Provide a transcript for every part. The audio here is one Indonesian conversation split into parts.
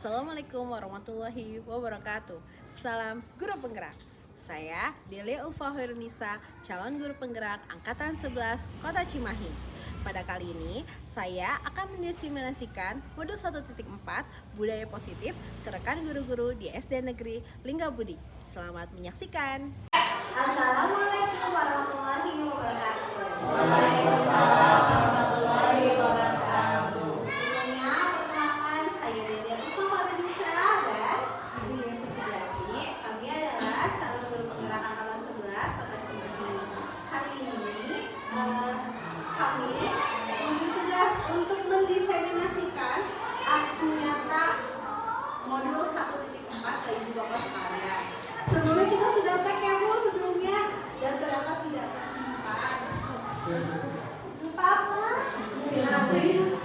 Assalamualaikum warahmatullahi wabarakatuh. Salam Guru Penggerak. Saya Delia Ulfa Hoirunisa, calon guru penggerak Angkatan 11 Kota Cimahi. Pada kali ini, saya akan mendiseminasikan modul 1.4 Budaya Positif ke rekan guru-guru di SD Negeri Linggabudi. Selamat menyaksikan. Assalamualaikum warahmatullahi wabarakatuh. Waalaikumsalam warahmatullahi wabarakatuh. Sebelumnya, perkenalkan saya Delia Ulfa Hoirunisa dan Ibu Yevi Sugiarti. kami adalah calon guru penggerak Angkatan 11 Kota Cimahi. Hari ini kami diberi tugas untuk mendiseminasikan aksi nyata modul 1.4 ke ibu bapak sekalian. Sebelumnya kita sudah tag ya Bu sebelumnya dan ternyata tidak tersimpan. Lupa apa?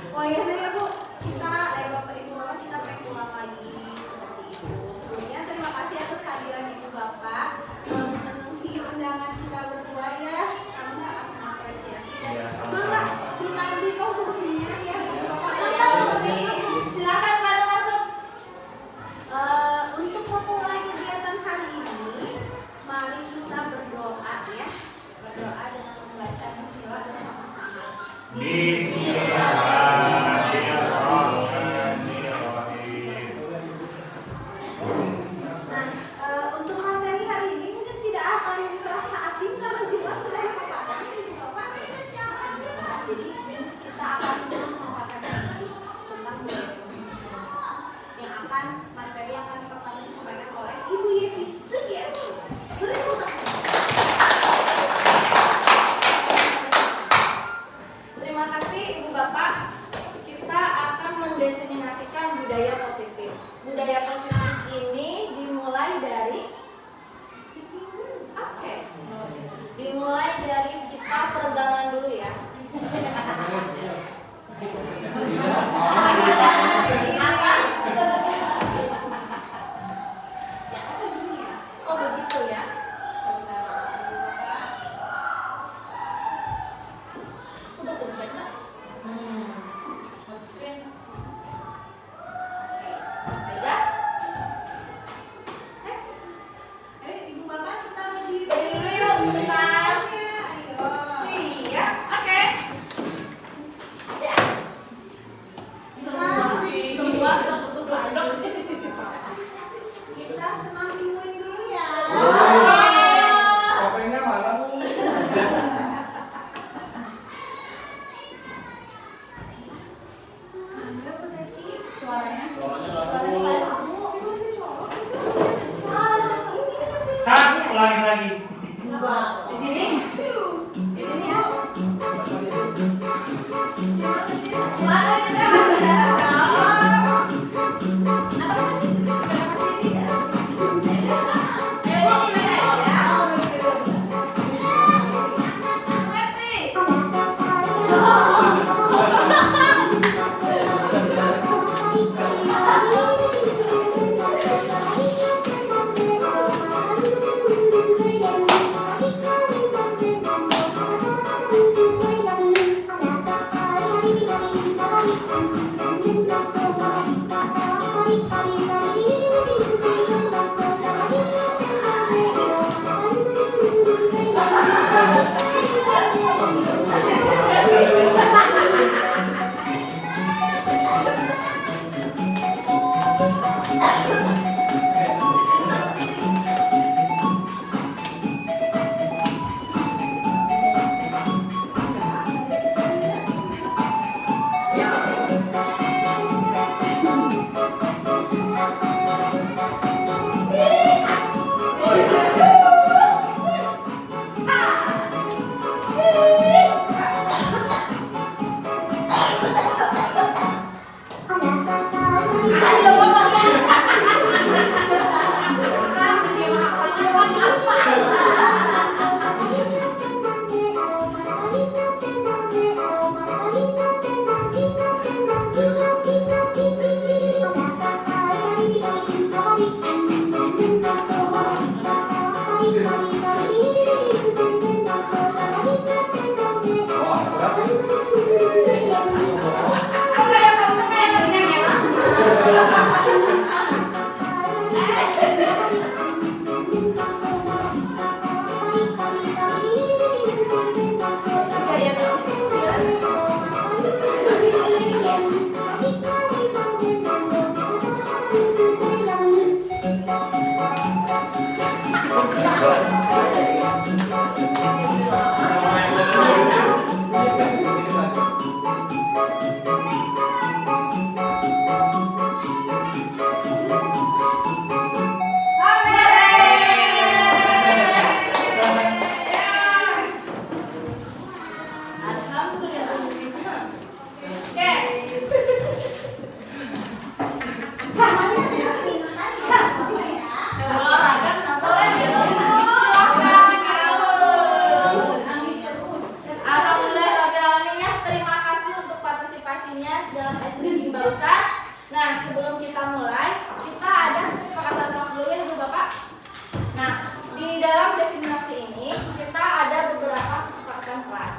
Wayahnya ya Bu, kita bapak ibu bapak kita tag ulang lagi seperti itu. Sebelumnya terima kasih atas kehadiran ibu bapak memenuhi undangan kita berdua ya. Kami sangat mengapresiasi dan bangga ditaruh di konsumsinya ya ibu bapak. Silakan pada masuk. Untuk memulai kegiatan hari ini, mari kita berdoa ya. Berdoa dengan membaca bismillah bersama-sama. Nah, untuk materi hari ini mungkin tidak akan terasa asing karena juga sudah dipaparkan ibu bapak. Jadi kita akan memaparkan sedikit tentang budaya positif yang akan materi yang akan pertama disampaikan oleh Ibu Yevi Sugiarti. Beri tepuk tangan. Terima kasih Ibu Bapak. Kita akan mendiseminasikan budaya positif. Budaya positif ini dimulai dari dimulai dari kita peregangan dulu ya. Ya, begini ya. Oh begitu ya. Sebentar, Ibu Bapak. Udah pencet nggak? Sudah? Next. Ibu Bapak kita berdiri Berdiri dulu yuk sebentar. Ayo. Siap. Oke. Semua duduk. Kita senam pinguin dulu ya. Topengnya mana, Bu? Ada berarti Suaranya. Soalnya Suaranya paling Bu. emang ini colok itu. Kan, ulangi lagi. Di sini. Di sini ya. Hahaha. Alhamdulillah. Oke. Olahraga kenapa lagi? Alhamdulillah Rabbil Alamin ya. Terima kasih untuk partisipasinya dalam ice breaking barusan. Nah, sebelum kita mulai, kita ada kesepakatan kelas dulu ya Ibu Bapak. Nah, di dalam definisi ini kita ada beberapa kesepakatan kelas.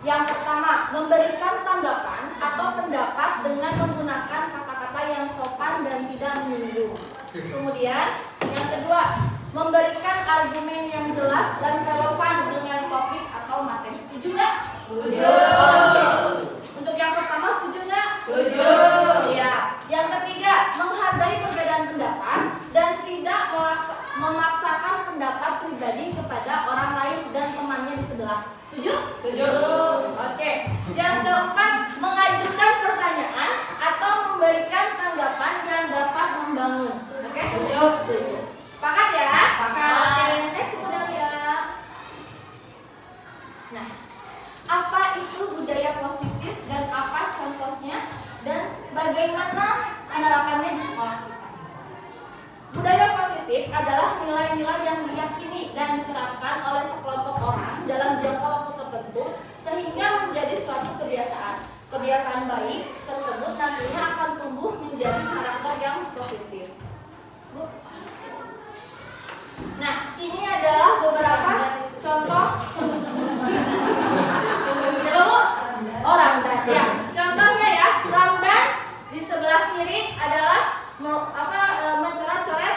Yang pertama, memberikan tanggapan atau pendapat dengan menggunakan kata-kata yang sopan dan tidak menyinggung. Kemudian, yang kedua, memberikan argumen yang jelas dan relevan dengan topik atau materi. Setuju nggak? Setuju. Oke. Untuk yang pertama, setuju nggak? Setuju. Ya. Yang ketiga, menghargai perbedaan pendapat dan tidak memaksakan pendapat pribadi kepada orang lain dan temannya di sebelah. Setuju? Setuju. Oke. Yang keempat, mengajukan pertanyaan atau memberikan tanggapan yang dapat membangun. Oke? Setuju. Setuju. Sepakat ya? Sepakat. Oke, next kemudian. Nah, apa itu budaya positif dan apa contohnya dan bagaimana penerapannya di sekolah kita? Budaya positif adalah nilai-nilai yang diyakini dan diterapkan oleh sekelompok orang dalam jangka waktu tertentu sehingga menjadi suatu kebiasaan. Kebiasaan baik tersebut nantinya akan tumbuh menjadi karakter yang positif. Bu. Nah, ini adalah beberapa contoh. Siapa Bu? Oh, Ramdan. Ya, contohnya ya, Ramdan di sebelah kiri adalah mencoret-coret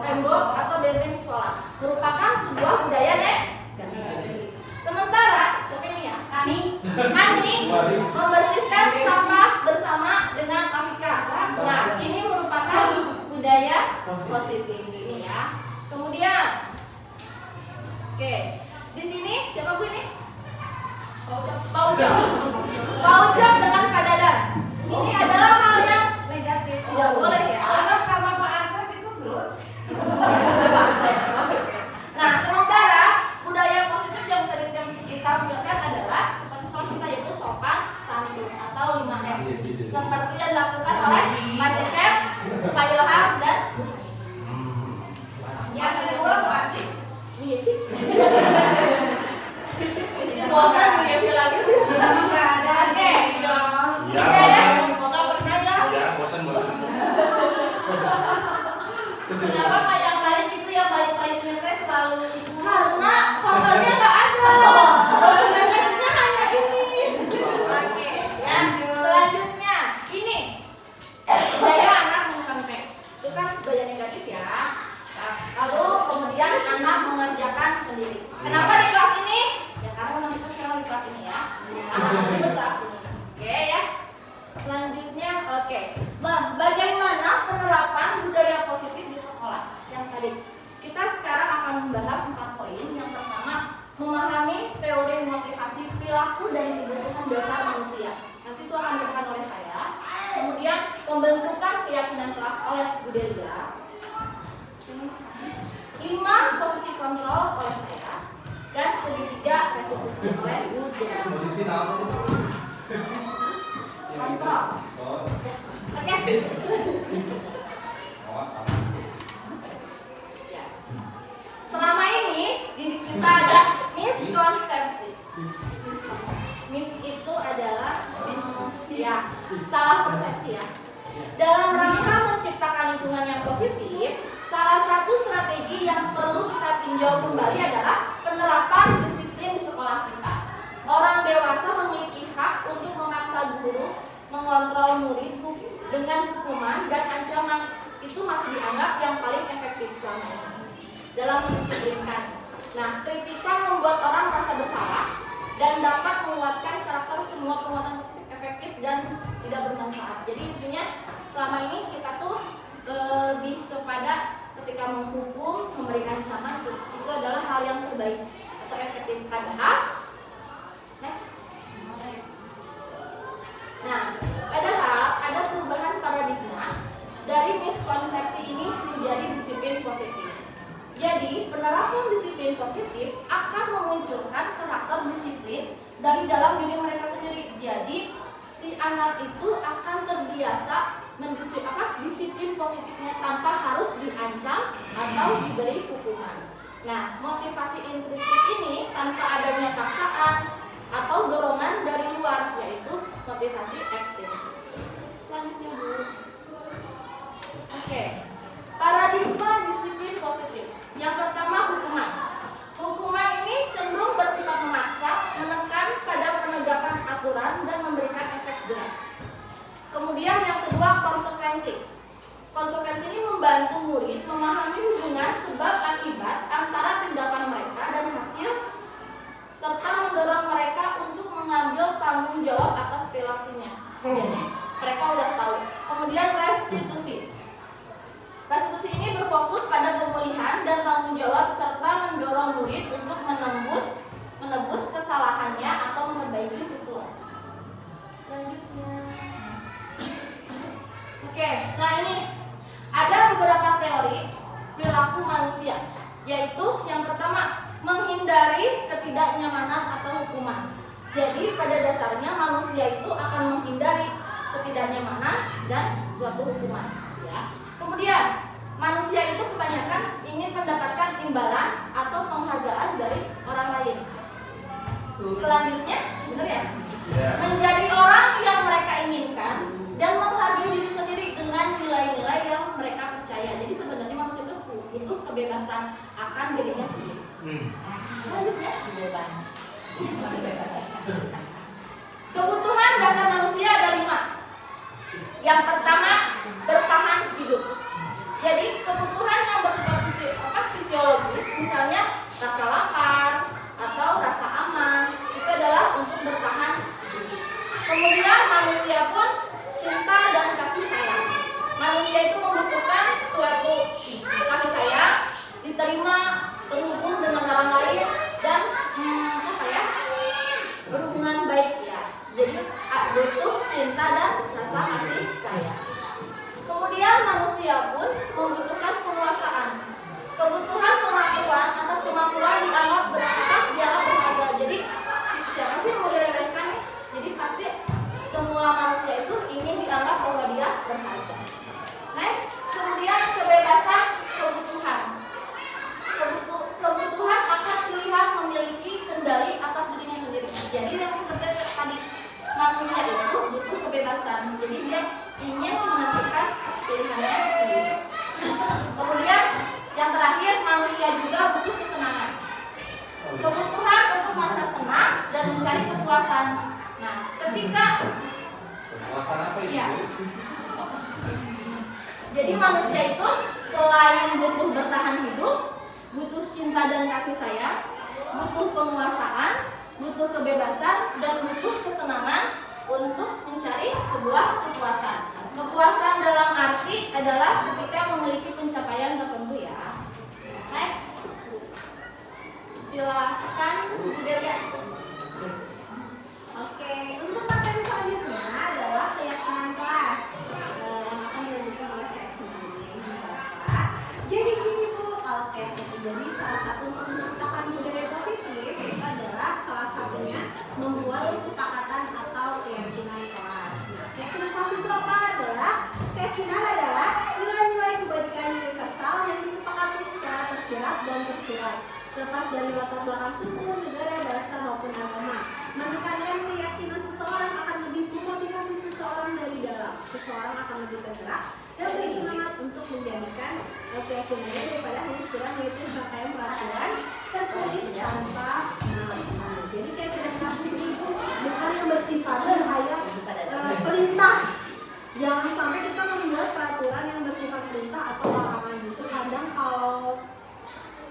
tembok atau benteng sekolah, merupakan sebuah budaya negatif. Sementara siapa ini ya? Hani membersihkan sampah bersama dengan Afika. Nah, ini merupakan budaya positif ini ya. Kemudian, oke, di sini siapa Bu ini? Pak Ucap dengan Kak Dadan. Ini adalah hal yang negatif, tidak boleh ya. Sama Pak Asep itu bro. Nah, sementara budaya positif yang bisa ditampilkan adalah seperti sekolah kita yaitu sopan, santun atau 5S. Seperti yang dilakukan oleh Pak Cecep, Pak Ilham dan Yang kedua Bu Atik. Bu Yevi. Isi bosan Bu Yevi lagi. Enggak ada. Oke. Ya, Enggak pernah ya. ya, bosan banget. Kenapa Pak yang lain itu yang baik-baiknya teh selalu itu? Karena fotonya nggak ada. Dokumentasinya hanya ini. Oke, ya. Selanjutnya ini budaya anak mengkontek. Itu kan budaya negatif ya. Nah, lalu kemudian anak mengerjakan sendiri. Kenapa di kelas ini? Ya karena memang kita sekarang di kelas ini ya. Anak di kelas ini. Oke ya. Selanjutnya, oke. Bagaimana penerapan budaya positif di sekolah? Yang tadi kita sekarang akan membahas 4 poin. Yang pertama, memahami teori motivasi perilaku dan kebutuhan dasar manusia. Nanti itu akan dilakukan oleh saya. Kemudian pembentukan keyakinan kelas oleh Bu Delia. 5 posisi kontrol oleh saya dan segitiga restitusi oleh Bu Delia. Posisi apa tuh? Kontrol. Oh, Oke. Ya. Selama ini di kita ada miskonsepsi. Mis itu adalah ya, salah persepsi ya. Dalam rangka menciptakan lingkungan yang positif, salah satu strategi yang perlu kita tinjau kembali adalah penerapan disiplin di sekolah kita. Orang dewasa memiliki hak untuk memaksa guru mengontrol murid dengan hukuman dan ancaman. Itu masih dianggap yang paling efektif selama ini dalam mendisiplinkan. Nah, kritikan membuat orang merasa bersalah dan dapat menguatkan karakter. Semua penguatan positif efektif dan tidak bermanfaat. Jadi intinya selama ini kita tuh lebih kepada ketika menghukum, memberi ancaman, itu itu adalah hal yang terbaik atau efektif. Padahal next. Nah, padahal ada perubahan paradigma dari miskonsepsi ini menjadi disiplin positif. Jadi, penerapan disiplin positif akan memunculkan karakter disiplin dari dalam diri mereka sendiri. Jadi, si anak itu akan terbiasa disiplin positifnya tanpa harus diancam atau diberi hukuman. Nah, motivasi intrinsik ini tanpa adanya paksaan atau dorongan dari luar, yaitu motivasi ekstrinsik. Selanjutnya, Bu. Oke. Paradigma disiplin positif. Yang pertama, hukuman. Hukuman ini cenderung bersifat memaksa, menekan pada penegakan aturan dan memberikan efek jerak. Kemudian yang kedua, konsekuensi. Konsekuensi ini membantu murid memahami hubungan sebab akibat antara tindakan mereka dan hasil, serta mendorong mereka untuk mengambil tanggung jawab atas perilakunya. Jadi mereka udah tahu. Kemudian restitusi. Restitusi ini berfokus pada pemulihan dan tanggung jawab serta mendorong murid untuk menebus kesalahannya atau memperbaiki situasi. Selanjutnya. Oke, nah ini ada beberapa teori perilaku manusia, yaitu yang pertama, menghindari ketidaknyamanan atau hukuman. Jadi pada dasarnya manusia itu akan menghindari ketidaknyamanan dan suatu hukuman, ya. Kemudian manusia itu kebanyakan ingin mendapatkan imbalan atau penghargaan dari orang lain. Selanjutnya, benar ya? Menjadi orang yang mereka inginkan dan menghargai diri sendiri dengan nilai-nilai yang mereka percaya. Jadi sebenarnya manusia itu butuh kebebasan akan dirinya sendiri. Selanjutnya, bebas. Kebutuhan dasar manusia ada 5. Yang pertama, bertahan hidup. Jadi kebutuhan yang bersifat fisiologis, misalnya rasa lapar atau rasa aman, itu adalah untuk bertahan hidup. Kemudian manusia pun cinta dan kasih sayang. Manusia itu membutuhkan suatu kasih sayang, diterima, terhubung dengan orang lain dan berhubungan baik, ya. Jadi butuh cinta dan rasa kasih sayang. Kemudian manusia pun membutuhkan penguasaan. Kebutuhan pengakuan atas kemampuan dianggap berharga. Jadi siapa sih mau diremehkan nih? Jadi pasti semua manusia itu ingin dianggap bahwa dia berharga. Next, kemudian kebebasan kebutuhan. Kebutuhan akan pilihan memiliki kendali atas dirinya sendiri. Jadi yang seperti tadi, manusia itu butuh kebebasan. Jadi dia ingin menentukan pilihannya sendiri. Kemudian yang terakhir, manusia juga butuh kesenangan. Kebutuhan untuk merasa senang dan mencari kepuasan. Nah, ketika Kepuasan apa itu? ya, jadi manusia itu selain butuh bertahan hidup, butuh cinta dan kasih sayang, butuh penguasaan, butuh kebebasan, dan butuh kesenangan untuk mencari sebuah kepuasan. Kepuasan dalam arti adalah ketika memiliki pencapaian tertentu, ya. Next, silakan Bu Delia. Oke, untuk materi selanjutnya adalah keyakinan kelas. Yang akan dilanjutkan oleh saya sendiri. Jadi gini Bu, kalau keyakinan, jadi salah satu untuk menciptakan budaya positif itu adalah salah satunya membuat kesepakatan atau keyakinan kelas. Nah, keyakinan kelas itu apa? Keyakinan adalah nilai-nilai kebajikan universal yang disepakati secara tersirat dan tersurat, lepas dari latar belakang suku, negara, bahasa maupun agama. Menekankan keyakinan seseorang akan lebih memotivasi seseorang dari dalam. Seseorang akan lebih tergerak dan bersemangat untuk menjadikan keyakinannya daripada hanya sekedar mengikuti rangkaian peraturan tertulis tanpa makna. Jadi keyakinan kelas itu bukan yang bersifat hanya perintah. Jangan sampai kita membuat peraturan yang bersifat perintah atau larangan. Justru kadang kalau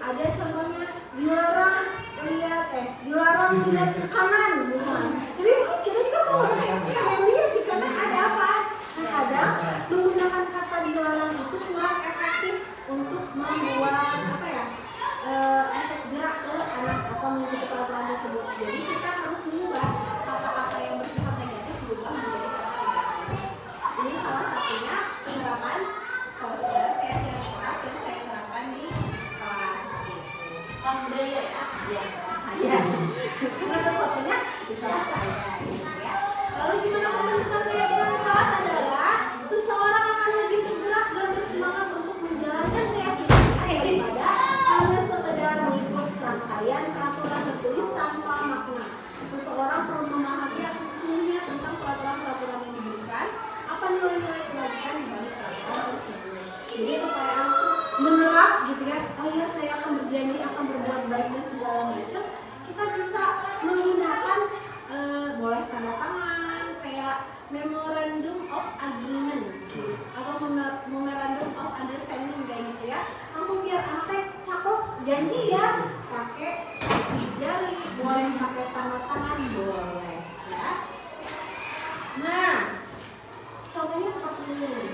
ada contohnya dilarang lihat ke kanan misalnya. Jadi kita juga mau lihat di kanan ada apa. Nah, kadang menggunakan kata dilarang itu kurang efektif untuk membuat efek jerak ke anak atau mengikuti peraturan tersebut. Jadi kita harus mengubah kata-kata yang bersifat negatif diubah menjadi kata negatif. Ini salah satunya penerapan keyakinan keras yang saya terapkan di kelas seperti itu. Kelas budaya ya. Ya, saya. Untuk fotonya di kelas saya gitu ya. Lalu gimana pembentukan keyakinan kelas adalah seseorang akan lebih tergerak dan bersemangat untuk menjalankan keyakinannya daripada hanya sekedar mengikut serangkaian peraturan tertulis tanpa makna. Seseorang perlu memahami apa sesungguhnya tentang peraturan-peraturan yang diberikan, apa nilai-nilai kewajiban di balik peraturan tersebut. Jadi supaya anak tuh menerap gitu ya, oh iya saya akan berjanji akan berbuat baik dan segala macam. Kita bisa menggunakan boleh tanda tangan kayak memorandum of agreement gitu, atau memorandum of understanding kayak gitu ya. Langsung biar anak teh saklek janji ya, pakai sidik jari, boleh pakai tanda tangan boleh ya. Nah, contohnya seperti ini.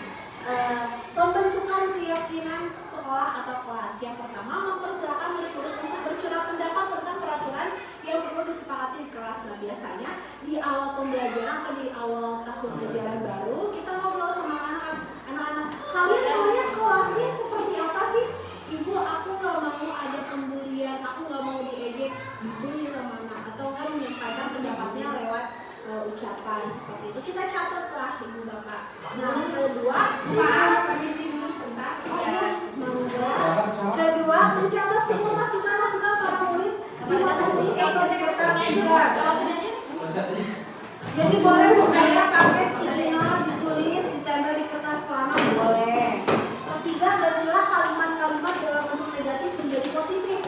Pembentukan keyakinan sekolah atau kelas. Yang pertama, mempersilakan murid-murid untuk bercurah pendapat tentang peraturan yang perlu disepakati di kelas. Nah, biasanya di awal pembelajaran atau di awal tahun ajaran baru kita ngobrol sama anak-anak. Kalian maunya kelasnya seperti apa sih? Ibu, aku nggak mau ada pembulian, aku nggak mau diejek, dibully sama anak, atau nggak menyampaikan pendapatnya lewat ucapan seperti itu. Kita catat lah ibu bapak. Nah, kedua, Permisi dulu sebentar. oh iya, mangga. Kedua, mencatat semua masukan-masukan para murid di mana ini atau sekretariat juga. Jadi boleh kayak pakai sticky note, ditulis, ditempel di kertas pelana boleh. Ketiga, gantilah kalimat-kalimat dalam bentuk negatif menjadi positif.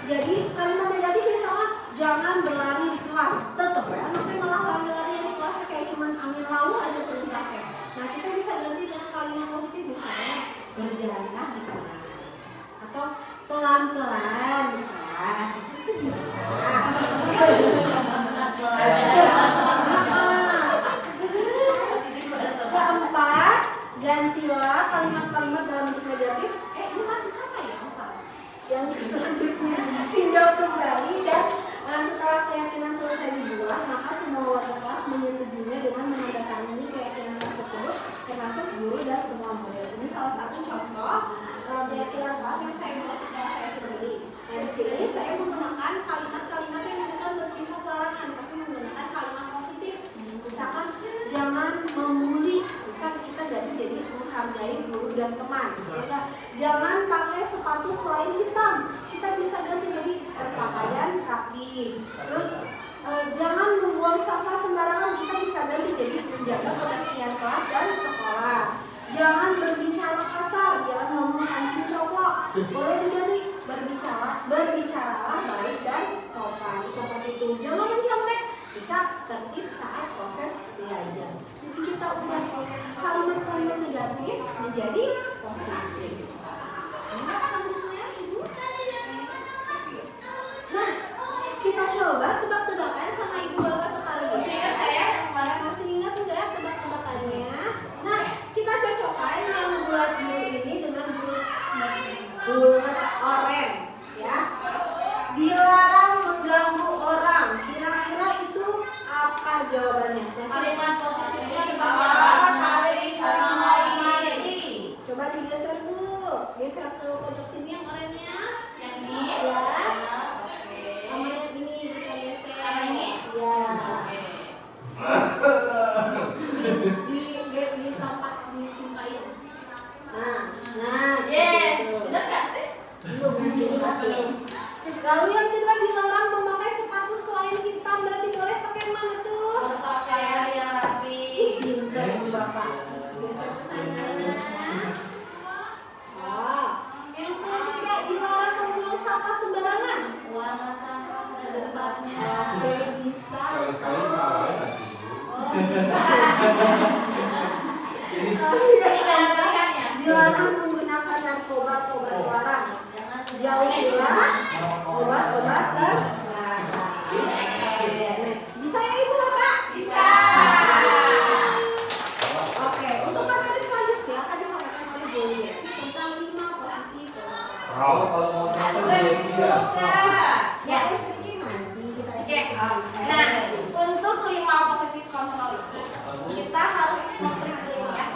Jadi kalimat negatif misalnya jangan berlari di kelas, tetap ya nanti malah lari-larian di kelas kayak cuman angin lalu aja terpakai. Nah, kita bisa ganti dengan kalimat positif misalnya berjalanlah di kelas atau pelan-pelan di kelas, itu bisa. Keempat, gantilah kalimat-kalimat dalam bentuk negatif. Ini masih sama ya, salah. Yang selanjutnya tinjau kembali dan setelah keyakinan selesai dibuat, maka semua warga kelas menyetujuinya dengan menandatangani keyakinan tersebut, termasuk guru dan semua murid. Ini salah satu contoh keyakinan kelas yang saya buat di kelas saya sendiri. Nah, di sini saya menggunakan kalimat-kalimat yang bukan bersifat larangan, tapi menggunakan kalimat positif. Misalkan jangan membuli, misal kita ganti jadi menghargai guru dan teman. Jangan pakai sepatu selain hitam, kita bisa ganti jadi berpakaian rapi. Terus jangan membuang sampah sembarangan, kita bisa ganti jadi menjaga kebersihan kelas dan sekolah. Jangan berbicara kasar, jangan ngomong anjing coplok, boleh diganti berbicaralah baik dan sopan seperti itu. Jangan mencontek, bisa tertib saat proses belajar. Jadi kita ubah kalimat-kalimat negatif menjadi positif. Nah, selanjutnya ibu. Nah, kita coba tebak-tebakan sama ibu bapak sekalian. Masih ingat nggak ya? Kemarin? Masih ingat nggak tebak-tebakannya? Nah, kita cocokkan yang bulat biru ini dengan bulat oranye, ya. Dilarang mengganggu orang. Kira-kira itu apa jawabannya? Kalimat positifnya seperti Oh, apa? saling menghormati. Coba digeser bu, geser ke pojok sini yang oranye. Yang ini? Ya. Oke. Sama yang ini kita geser. Sama ini? Ya. Oke. Di tempat ditimpain. Nah Yeay, seperti itu. bener nggak sih? Belum. Lalu yang kedua, dilarang memakai sepatu selain hitam, berarti boleh pakai yang mana tuh? Berpakaian yang rapi. Ih, pinter bu bapak. Geser ke sana. Oh. Yang ketiga, dilarang membuang sampah sembarangan. Buang sampah pada tempatnya. Oke, bisa. Sekali salah ya. Ini nggak ada pilihannya. Dilarang menggunakan narkoba atau obat terlarang. Jauhilah obat-obat terlarang. Next. Bisa ya ibu bapak? Bisa. Oke, untuk materi selanjutnya akan disampaikan oleh Bu Yevi tentang 5 posisi kelompok. Kalau mau nonton di Ya. Ya. Oke. Nah, untuk 5 posisi kontrol ini kita harus mengklik dulu ya.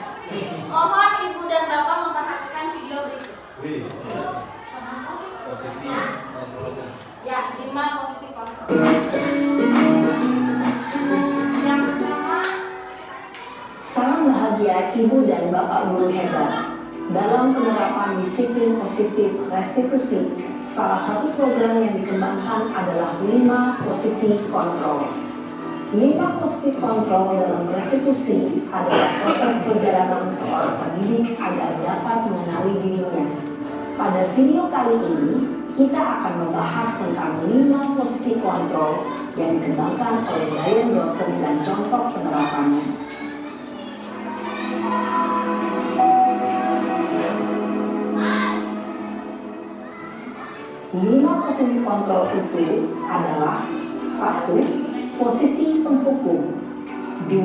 Mohon ibu dan bapak memperhatikan video berikut. Wih, posisi kontrolnya. Ya, 5 posisi kontrol. Yang pertama, Salam bahagia ibu dan bapak guru hebat. Dalam penerapan disiplin positif restitusi, salah satu program yang dikembangkan adalah 5 posisi kontrol. 5 posisi kontrol dalam restitusi adalah proses perjalanan seorang pendidik agar dapat mengenali dirinya. Pada video kali ini, kita akan membahas tentang 5 posisi kontrol yang dikembangkan oleh Brian Dawson dan contoh penerapannya. 5 posisi kontrol itu adalah 1. Posisi penghukum, 2.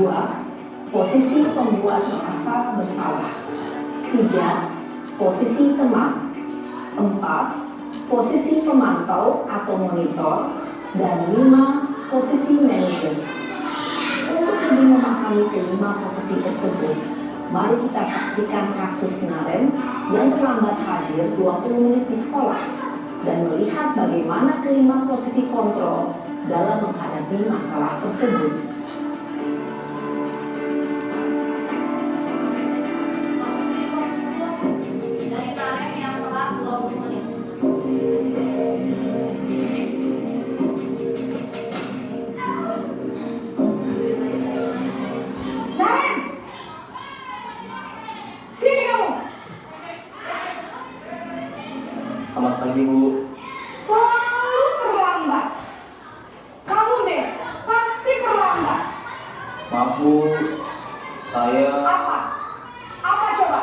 Posisi pembuat merasa bersalah, 3. Posisi teman, 4. Posisi pemantau atau monitor, dan 5. Posisi manajer. Untuk lebih memahami kelima posisi tersebut, mari kita saksikan kasus Naren yang terlambat hadir 20 menit di sekolah dan melihat bagaimana kelima posisi kontrol dalam menghadapi masalah tersebut. posisi penghukum dari Naren yang telat 20 menit. Naren! Sini kamu! Selamat pagi, Bu. Selalu terlambat. Kamu deh, pasti terlambat. Maaf, Bu. Saya Apa? Apa coba?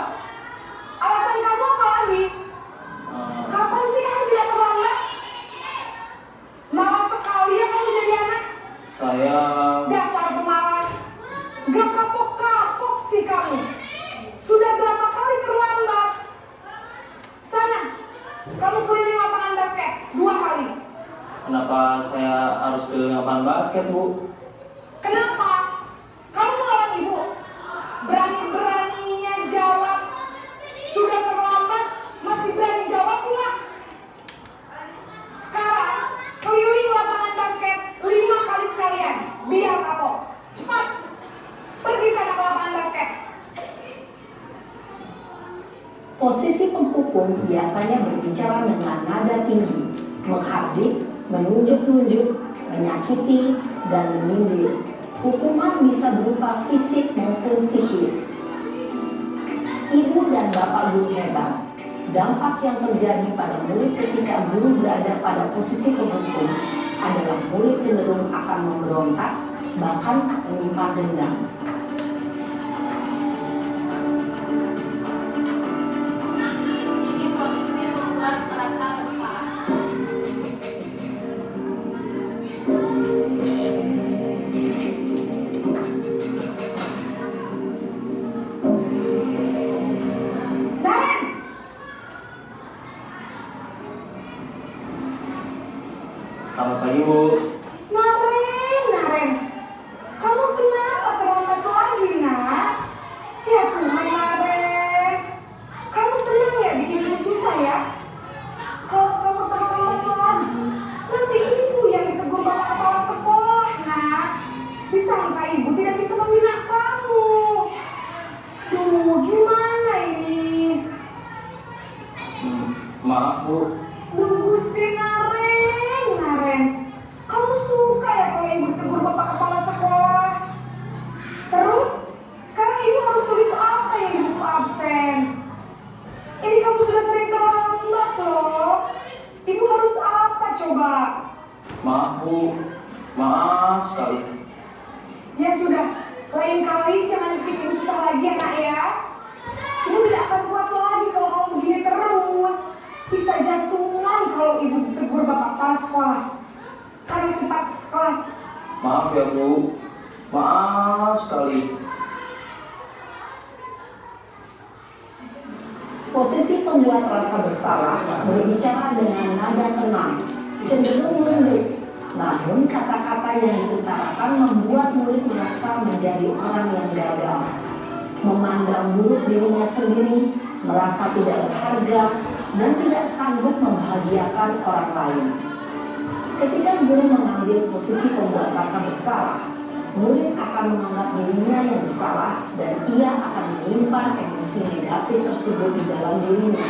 Alasan kamu apa lagi? eh, Kapan sih kamu tidak terlambat? Malas sekali ya kamu jadi anak. saya Dasar pemalas. Gak kapok-kapok sih kamu. Sudah berapa kali terlambat? Sana, kamu keliling lapangan basket 2 kali. kenapa saya harus keliling lapangan basket, Bu? Kenapa? Kamu melawan ibu. Berani-beraninya jawab. Sudah terlambat, masih berani jawab pula. Sekarang, keliling lapangan basket 5 kali sekalian. Biar kapok. Cepat. Pergi sana ke lapangan basket. Posisi penghukum biasanya berbicara dengan nada tinggi, menghardik, menunjuk-nunjuk, menyakiti, dan menyindir. Hukuman bisa berupa fisik maupun psikis. Ibu dan bapak guru hebat, dampak yang terjadi pada murid ketika guru berada pada posisi penghukum adalah murid cenderung akan memberontak, bahkan menyimpan dendam. Ini posisi membuat merasa bersalah. Naren! Selamat pagi, Bu. Naren. Kamu kenapa terlambat lagi, nak? Ya Tuhan, Naren. Kamu senang ya bikin ibu susah ya? Kalau kamu terlambat lagi, nanti ibu yang ditegur bapak kepala sekolah, nak. Disangka ibu tidak bisa membina kamu. Duh, gimana ini? Maaf, Bu. Duh, Gusti Naren. Kamu suka ya kalau ibu ditegur bapak kepala sekolah? Terus, sekarang ibu harus tulis apa yang di buku absen? Ini kamu sudah sering terlambat loh. Ibu harus apa coba? Maaf, Bu. Maaf sekali. Ya sudah, lain kali jangan bikin ibu susah lagi ya nak ya. Ibu tidak akan kuat lagi kalau kamu begini terus. Bisa jantungan kalau ibu ditegur bapak kepala sekolah. Sana cepat ke kelas. Maaf ya, Bu. Maaf sekali. Posisi pembuat rasa bersalah berbicara dengan nada tenang, cenderung lembut. Namun kata-kata yang diutarakan membuat murid merasa menjadi orang yang gagal, memandang buruk dirinya sendiri, merasa tidak berharga, dan tidak sanggup membahagiakan orang lain. Ketika guru mengambil posisi pembuat rasa bersalah, murid akan menganggap dirinya yang bersalah dan ia akan menyimpan emosi negatif tersebut di dalam dirinya.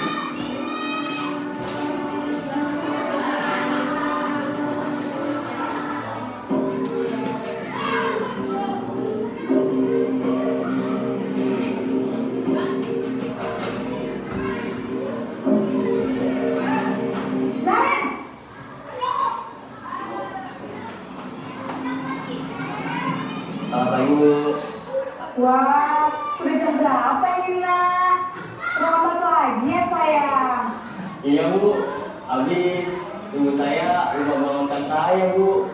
Selamat pagi Bu. Wah, sudah jam berapa ini, Nak? Terlambat lagi ya, sayang. Iya Bu, habis ibu saya lupa bangunkan saya Bu.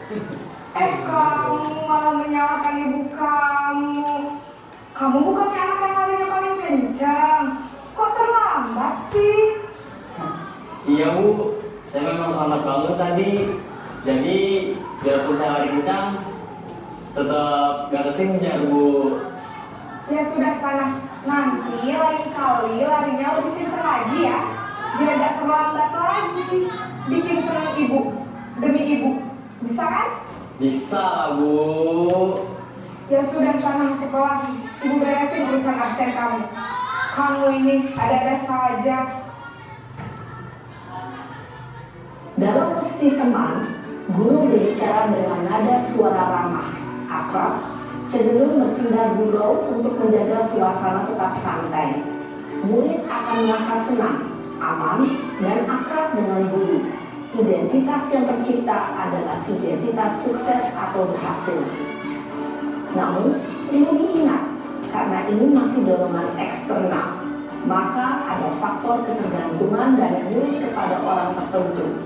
Kamu malah menyalahkan ibu kamu. Kamu bukannya anak yang larinya paling kencang. Kok terlambat sih? Iya Bu, saya memang terlambat bangun tadi. Jadi biarpun saya lari kencang, tetap gak kekejar Bu. Ya sudah sana. Nanti lain kali larinya lebih kencang lagi ya. Biar gak terlambat lagi. Bikin senang ibu. Demi ibu. Bisa kan? Bisa lah Bu. Ya sudah sana masuk kelas. Ibu beresin urusan absen kamu. Kamu ini ada-ada saja. Dalam posisi teman, guru berbicara dengan nada suara ramah, akrab, cenderung bersindar gurau untuk menjaga suasana tetap santai. Murid akan merasa senang, aman, dan akrab dengan guru. Identitas yang tercipta adalah identitas sukses atau berhasil. Namun, perlu diingat, karena ini masih dorongan eksternal, maka ada faktor ketergantungan dari murid kepada orang tertentu.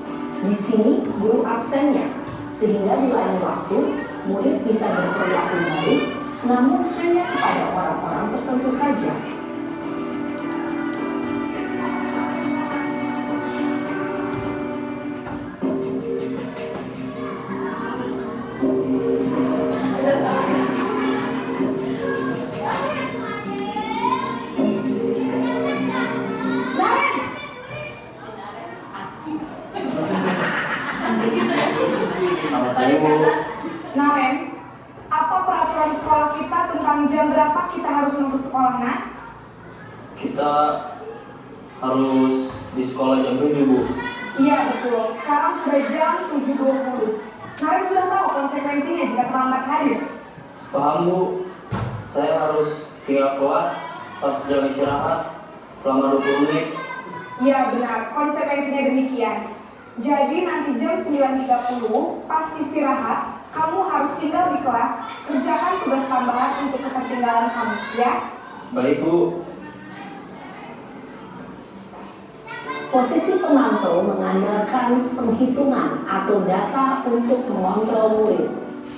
Di sini, guru absennya, sehingga di lain waktu, murid bisa berperilaku baik, namun hanya kepada orang-orang tertentu saja. Selamat pagi Bu. Naren, apa peraturan sekolah kita tentang jam berapa kita harus masuk sekolah, Nak? Kita harus di sekolah jam 7 Bu. Iya betul, sekarang sudah jam 7.20. Naren sudah tahu konsekuensinya jika terlambat hadir. Paham Bu, saya harus tinggal kelas pas jam istirahat selama 20 menit. Iya benar, konsekuensinya demikian. Jadi nanti jam 9.30 pas istirahat, kamu harus tinggal di kelas, kerjakan tugas tambahan untuk ketertinggalan kamu, ya? Baik Bu. Posisi pemantau mengandalkan penghitungan atau data untuk mengontrol murid.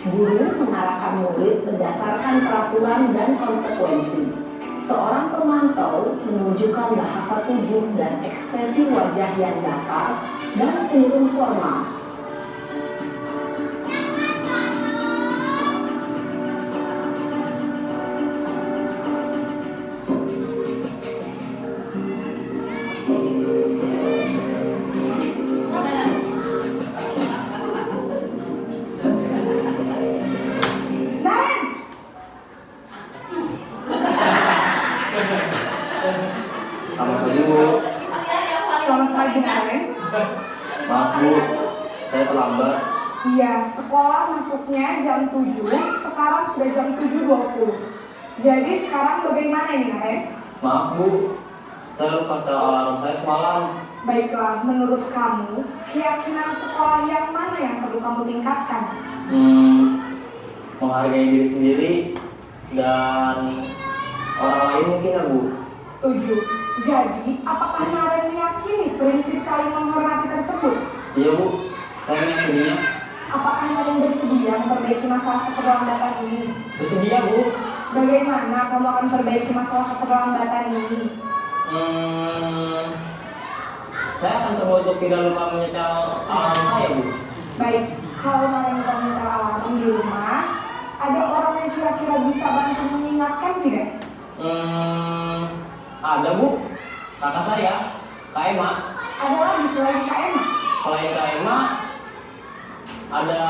Guru mengarahkan murid berdasarkan peraturan dan konsekuensi. Seorang pemantau menunjukkan bahasa tubuh dan ekspresi wajah yang datar dan cenderung formal. Naren! Selamat pagi Bu. Selamat pagi, Naren. Maaf Bu, saya terlambat. Iya, sekolah masuknya jam 7, sekarang sudah jam 7.20. Jadi sekarang bagaimana ini, Naren? Maaf Bu, saya lupa setel alarm saya semalam. Baiklah, menurut kamu, keyakinan sekolah yang mana yang perlu kamu tingkatkan? Menghargai diri sendiri dan orang lain mungkin ya Bu. Setuju. Jadi, apakah Naren meyakini prinsip saling menghormati tersebut? Iya Bu, saya meyakininya. Apakah Naren bersedia memperbaiki masalah keterlambatan ini? Bersedia Bu. Bagaimana kamu akan perbaiki masalah keterlambatan ini? Saya akan coba untuk tidak lupa menyetel alarm saya, Bu. Baik, kalau Naren menyetel alarm di rumah, ada orang yang kira-kira bisa bantu mengingatkan tidak? Ada, Bu. Kakak saya, Kak Emma. Ada lagi selain Kak Emma? Selain Kak Emma, ada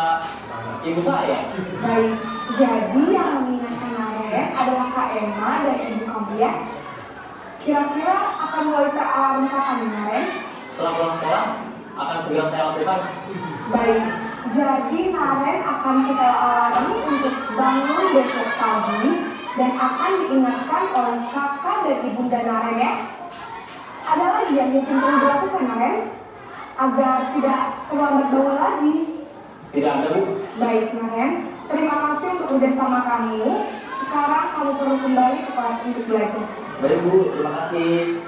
ibu saya. Baik, jadi yang mengingatkan Naren adalah Kak Emma dan ibu kamu ya? Kira-kira akan mulai set alarm kapan nih, Naren? Setelah pulang sekolah, akan segera saya lakukan. Baik, jadi Naren akan setel alarm untuk bangun besok pagi dan akan diingatkan oleh kakak dan ibunda Naren ya. Ada lagi yang mungkin perlu dilakukan Naren agar tidak terlambat bangun lagi. Tidak ada, Bu. Baik Naren, terima kasih untuk udah sama kamu. Sekarang kamu perlu kembali ke kelas untuk belajar. Baik, Bu. Terima kasih.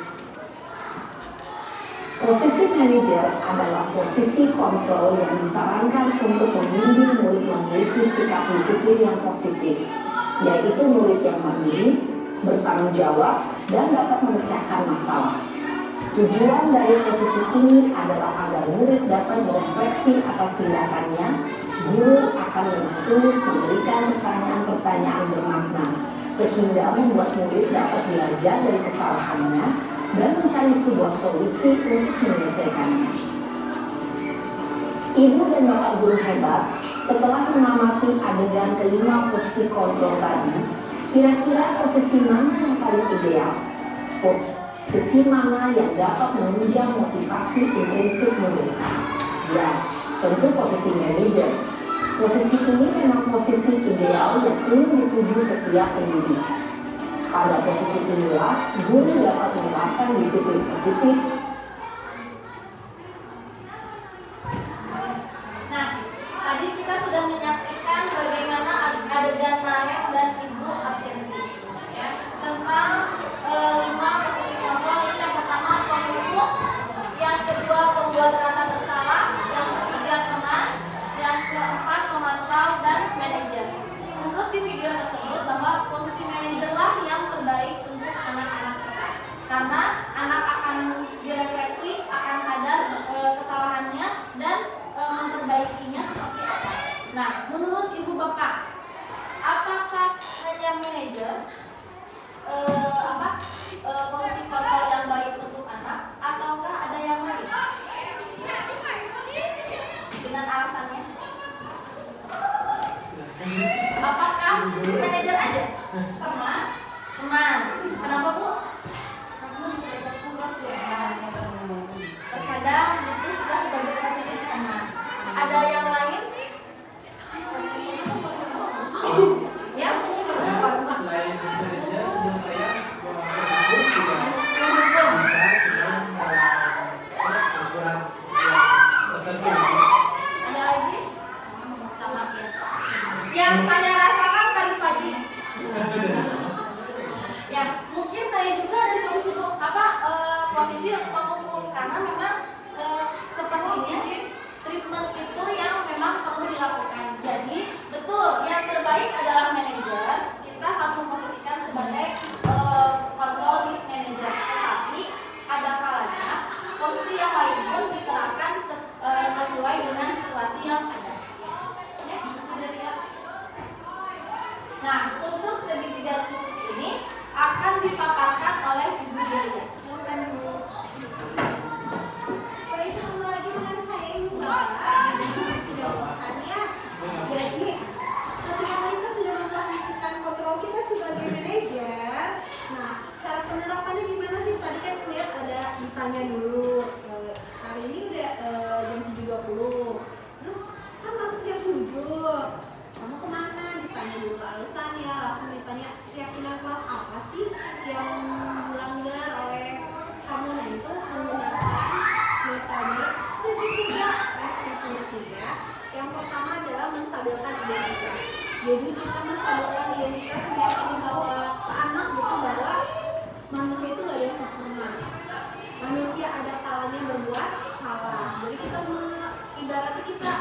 Posisi manajer adalah posisi kontrol yang disarankan untuk membimbing murid memiliki sikap disiplin yang positif, yaitu murid yang mandiri, bertanggung jawab, dan dapat memecahkan masalah. Tujuan dari posisi ini adalah agar murid dapat berefleksi atas tindakannya. Guru akan dengan tulus memberikan pertanyaan-pertanyaan bermakna, sehingga membuat murid dapat belajar dari kesalahannya dan mencari sebuah solusi untuk menyelesaikannya. Ibu dan bapak guru hebat, setelah mengamati adegan kelima posisi kontrol tadi, kira-kira posisi mana yang paling ideal? Posisi mana yang dapat menunjang motivasi intensif murid? Ya, tentu posisi manajer. Posisi ini memang posisi ideal yang ingin dituju setiap pendidik. Pada posisi inilah, guru dapat menerapkan disiplin positif. Nah, tadi kita sudah menyaksikan bagaimana adegan Naren dan Ibu absensi, ya, tentang 5 posisi kontrol. Ini yang pertama pembunuh, yang kedua pembuat rasa bersalah, yang ketiga teman, yang keempat memantau dan manajer. Menurut di video tersebut bahwa posisi manajerlah yang terbaik untuk anak-anak kita, karena anak akan direfleksi, akan sadar kesalahannya dan memperbaikinya seperti apa. Nah, menurut ibu bapak, apakah hanya manajer posisi kontrol yang baik untuk anak, ataukah ada yang lain? Dengan alasannya? Apakah cukup manajer aja? Teman. Kenapa, Bu? Kamu bisa belajar kurang ya. Terkadang itu kita sebagai posisi teman. Ada yang lain? Ya? Selain manajer, saya Ada lagi? Sama ya. Yang saya rasakan tadi pagi. Ya, mungkin saya juga dari posisi penghukum, karena memang sepertinya treatment itu yang memang perlu dilakukan. Jadi betul, yang terbaik adalah manajer. Kita harus memposisikan sebagai kontrol di manajer. Tetapi ada kalanya posisi yang lain pun diterapkan sesuai dengan situasi yang ada. Next, sudah lihat. Nah, untuk segitiga restitusi ini akan dipaparkan oleh Ibu Delia. Silakan, Bu. Baik, ketemu lagi dengan saya Ibu. Tidak bosan ya. Jadi, ketika kita sudah memposisikan kontrol kita sebagai manajer, nah cara penerapannya gimana sih? Tadi kan lihat ada ditanya dulu. Hari ini udah jam 7.20. Terus kan masuk jam 7. Kamu kemana? Ditanya dulu alasannya, langsung ditanya keyakinan kelas apa sih yang dilanggar oleh kamu. Nah itu menggunakan metode segitiga restitusi ya. Yang pertama adalah menstabilkan identitas. Jadi kita menstabilkan identitas, meyakini bahwa anak gitu bahwa manusia itu gak ada yang sempurna. Manusia ada kalanya berbuat salah. Jadi kita ibaratnya kita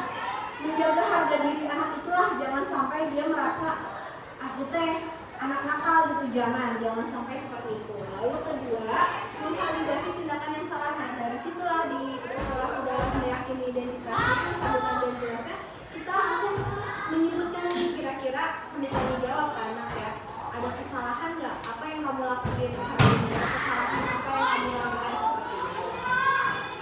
menjaga harga diri anak itulah, jangan sampai dia merasa aku teh anak nakal gitu, jangan sampai seperti itu. Lalu kedua, memvalidasi tindakan yang salah. Nah dari situlah setelah sudah meyakini identitasnya, disebutkan identitasnya, kita langsung menyebutkan nih kira-kira sambil tanya jawab ke anak ya. Ada kesalahan nggak? Apa yang kamu lakuin hari ini? Ada kesalahan apa yang kamu lakukan seperti itu?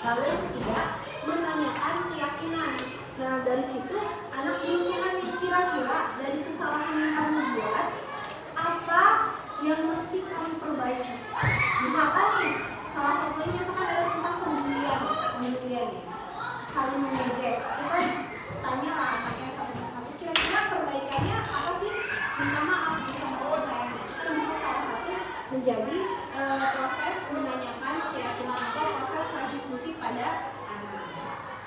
Lalu yang ketiga, menanyakan keyakinan. Nah dari situ anak berusaha nih kira-kira dari kesalahan yang kamu buat apa yang mesti kamu perbaiki. Misalkan nih salah satunya misalkan ada tentang pembulian nih, saling mengejek. Kita tanya lah anaknya satu persatu kira-kira perbaikannya apa sih? Minta maaf sama teman saya. Nah itu kan bisa salah satu menjadi proses menanyakan keyakinan atau proses restitusi pada anak.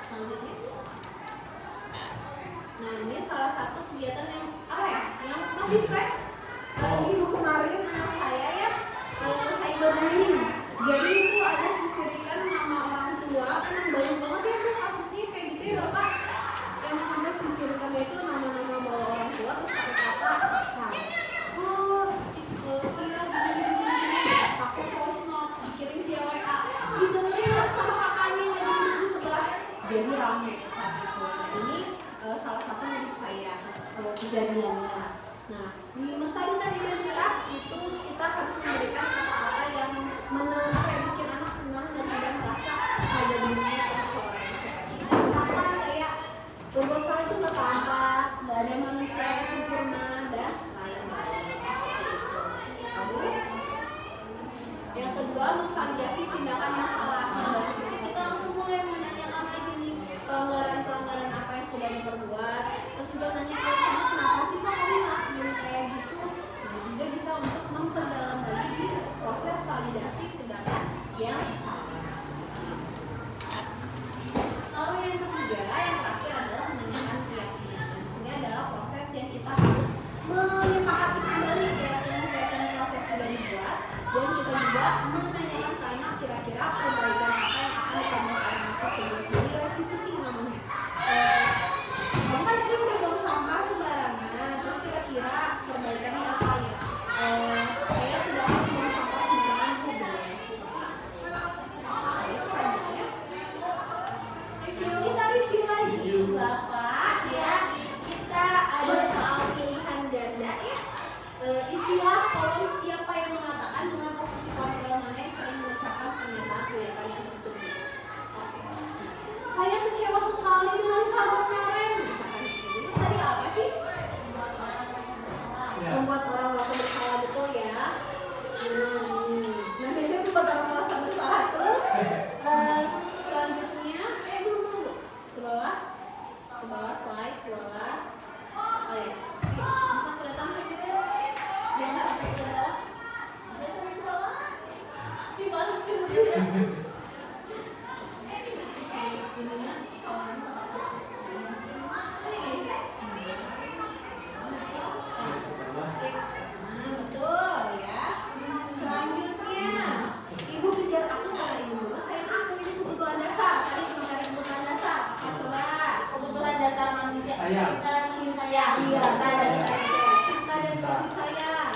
Selanjutnya, nah ini salah satu kegiatan yang apa ya, yang masih fresh minggu kemarin anak saya ya, cyberbullying. Jadi itu ada sisirikan nama orang tua, emang banyak banget ya Bu kasusnya kayak gitu ya Bapak, yang sampai sisirikannya itu nama-nama bawa orang tua terus pakai kata kasar. Sia gini, pakai voice note, dikirim via WA, didengerin sama kakaknya yang lagi duduk di sebelah. Jadi rame saat itu. Nah ini salah satu murid saya kejadiannya. Nah di melestarikan identitas itu kita harus memberikan kata-kata yang bikin anak tenang dan tidak merasa ada dirinya tercoreng seperti itu. Misalkan kayak berbuat salah itu nggak apa-apa, nggak ada manusia yang sempurna dan lain-lain seperti itu. Lalu yang kedua, memvalidasi tindakan yang salah. Nah dari situ kita langsung mulai menanyakan lagi nih pelanggaran-pelanggaran apa yang sudah diperbuat. Terus juga nanya alasannya kenapa sih kok kamu ngelakuin kayak gitu. Nah juga bisa untuk memperdalam lagi di proses validasi tindakan yang salah. Lalu yang ketiga, yang terakhir adalah menanyakan keyakinan. Dan di sini adalah proses yang kita harus menyepakati kembali keyakinan proses yang sudah dibuat, dan kita juga menanyakan ke anak kira-kira perbaikan apa yang akan disampaikan anak tersebut. Jadi restitusi namanya. Kamu kan tadi udah buang sampah sembarangan, terus kira-kira perbaikannya apa ya? Saya tidak akan buang sampah sembarangan, boleh seperti itu. Baik, selanjutnya kita review lagi Bapak ya. Kita ada soal pilihan ganda ya. Isilah kolom siapa yang mengatakan dengan posisi kontrol mana yang sering mengucapkan pernyataan yang tersebut. Saya kecewa sekali dengan kamu kemarin. Misalkan itu tadi apa sih? Membuat orang merasa bersalah, betul ya. Nah biasanya membuat orang merasa bersalah tuh. Selanjutnya, belum ke bawah slide, ke bawah. Oh ya, bisa kelihatan sampai sini. Jangan sampai ke bawah. Jangan sampai ke bawah. Gimana sih? Ininya, nah betul ya. Selanjutnya, ibu kejar aku karena ibu lurus sayang aku. Ini kebutuhan dasar. Tadi cuma cari kebutuhan dasar. Apa coba? Kebutuhan dasar manusia. Sayang. Kita kasih sayang. Iya, tadi kita dan kasih sayang.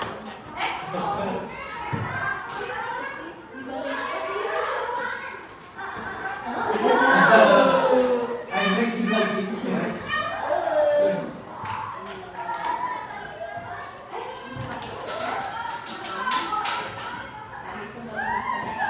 Cetis di bagian atas nih. Ada tiga gitu ya. Tadi itu baru bahasa-bahasa.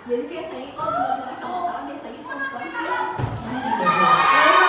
Jadi biasanya kalau buat merasa bersalah biasanya perempuan sih.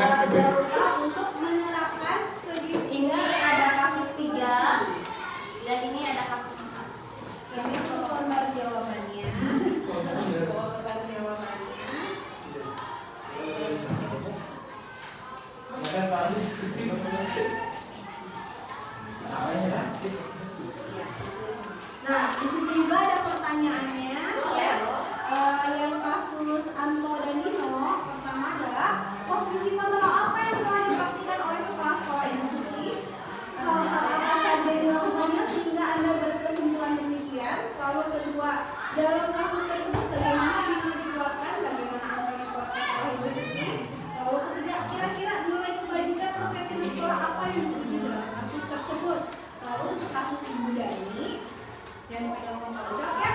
jangan lupa untuk menerapkan segitiga. Ini ada kasus 3 dan ini ada kasus 4. Ini untuk lembar jawabannya. Lembar jawabannya. Makan Paris. Nah, di situ juga ada pertanyaannya, ya. Yang kasus Anto dan Nino, pertama adalah posisi kontrol apa yang telah dipraktikkan oleh kepala sekolah Ibu Suti? Hal-hal apa saja yang dilakukannya sehingga Anda berkesimpulan demikian? Lalu kedua, dalam kasus tersebut bagaimana Nino dikuatkan, bagaimana Anto dikuatkan oleh Ibu Suti? Lalu ketiga, kira-kira nilai kebajikan atau keyakinan sekolah apa yang dituju dalam kasus tersebut? Lalu untuk kasus Ibu Dani yang pegang pojok ya,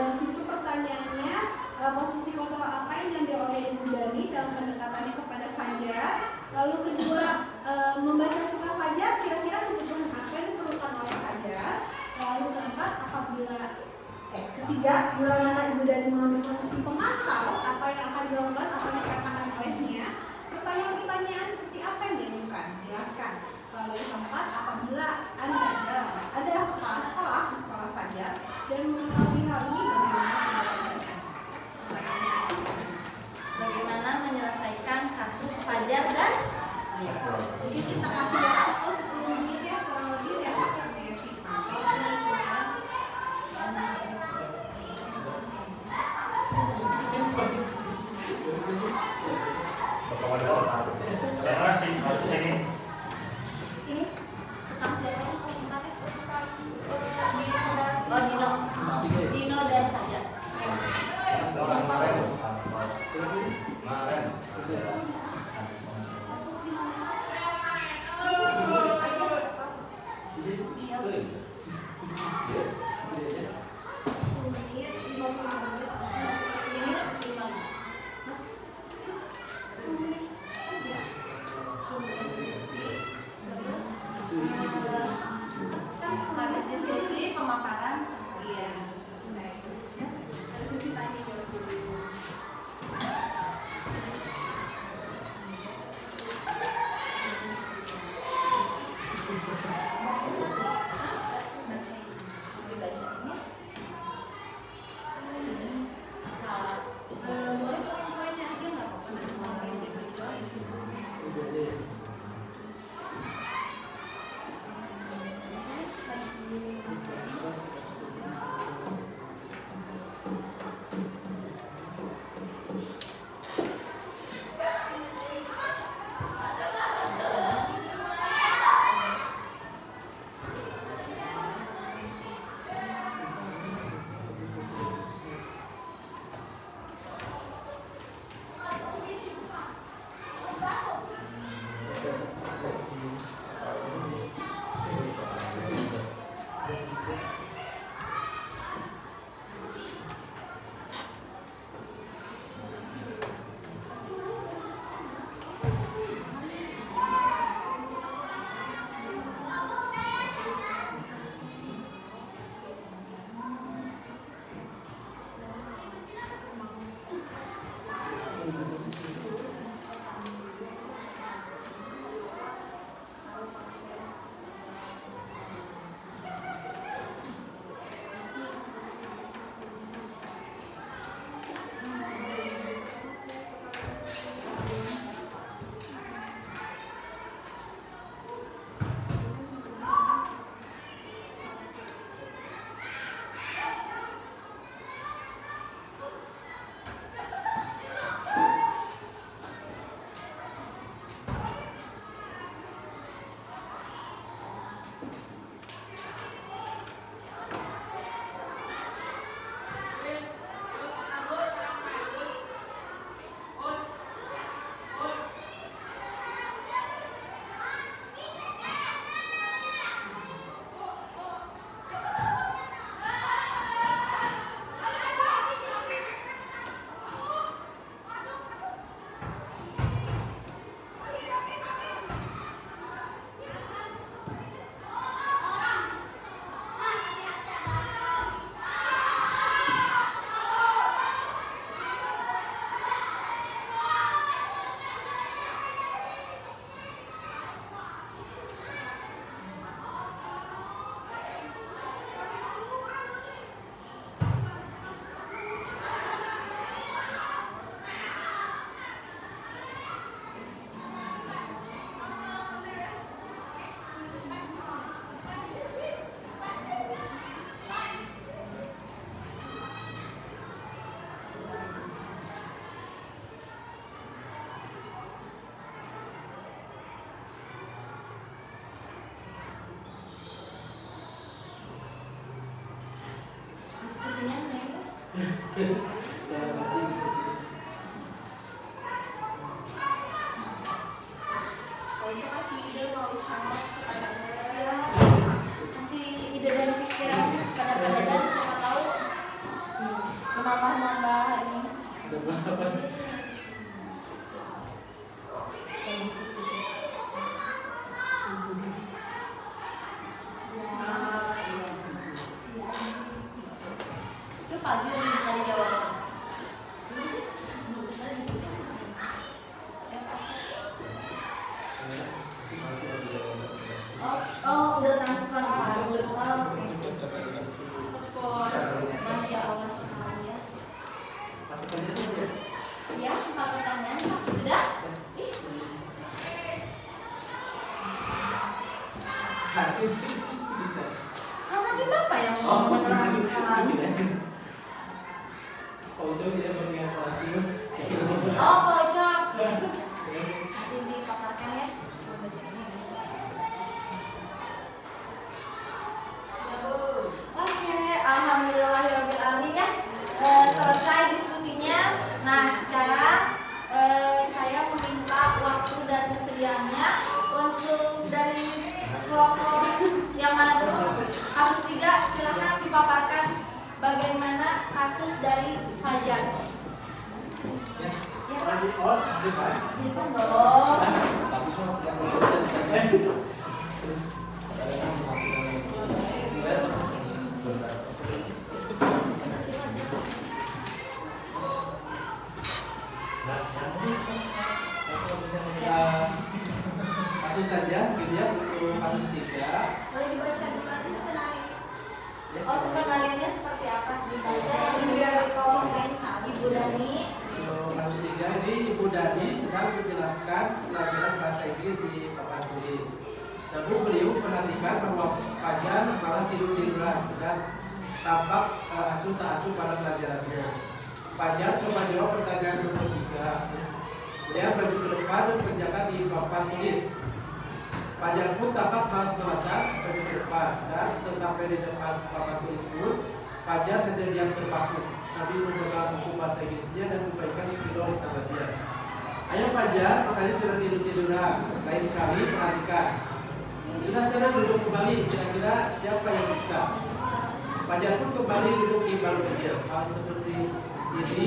di situ pertanyaannya posisi kontrol apa yang diambil oleh Ibu Dani dalam pendekatannya kepada Fajar. Lalu kedua, membaca sikap Fajar, kira-kira kebutuhan apa yang diperlukan oleh Fajar. Lalu keempat, ketiga, bila mana Ibu Dani mengambil posisi pemantau, apa yang akan dilakukan, apa yang dikatakan olehnya. Pertanyaan-pertanyaan seperti apa yang diajukan, jelaskan. Lalu yang keempat, apabila Anda adalah kepala sekolah di sekolah Fajar dan mengetahui hal ini, bagaimana tindakan Anda? Bagaimana menyelesaikan kasus Fajar dan Jadi kita kasih waktu 10 menit ya, kurang lebih ya. ini tentang siapa nih kalau sebentarnya? Oh, Dino dan Fajar. Kemarin. Dalam arti diskusi. Kalau itu kasih ide mau sama kepada Ya, kasih ide dan pikiran pada kalian, siapa tahu menambah-nambah ini. Itu pagi yang minta dijawab. Udah transfer bagus. Oke, sip. Masya Allah sekali ya. Ya, 4 pertanyaan sudah? Ih, Bisa. kan tadi Bapak yang mau menerangkan. Oh, itu dia bagian orasi. Oh, pojok. Nanti dipaparkan ya. Mau baca ini. Oke, alhamdulillahirobbilalamin ya. Selesai diskusinya. Nah, sekarang saya meminta waktu dan kesediaannya untuk dari kelompok yang mana dulu? Kasus 3, silakan dipaparkan bagaimana kasus dari Fajar. Ya, Pak. Oh, depan. Di depan dong. Bagus banget yang berbeda. Kasus saja, gitu ya, untuk kasus 3. boleh dibaca dulu aja skenario. Oh, skenario-nya seperti apa? Dibaca yang Biar di kolom lain tahu. Ibu Dani. Untuk kasus 3 ini Ibu Dani sedang menjelaskan pelajaran bahasa Inggris di papan tulis. Namun beliau perhatikan bahwa Fajar malah tidur-tiduran dan tampak acuh tak acuh pada pelajarannya. Fajar coba jawab pertanyaan nomor 3. Dia maju ke depan dan kerjakan di papan tulis. Fajar pun tampak malas-malasan maju ke depan dan sesampai di depan papan tulis pun Fajar hanya diam terpaku sambil memegang buku bahasa Inggrisnya dan memberikan spidol di tangannya. Ayo Fajar, makanya jangan tidur-tiduran. Lain kali perhatikan. Sudah senang duduk kembali, kira-kira siapa yang bisa? Fajar pun kembali duduk di bangkunya. Hal seperti ini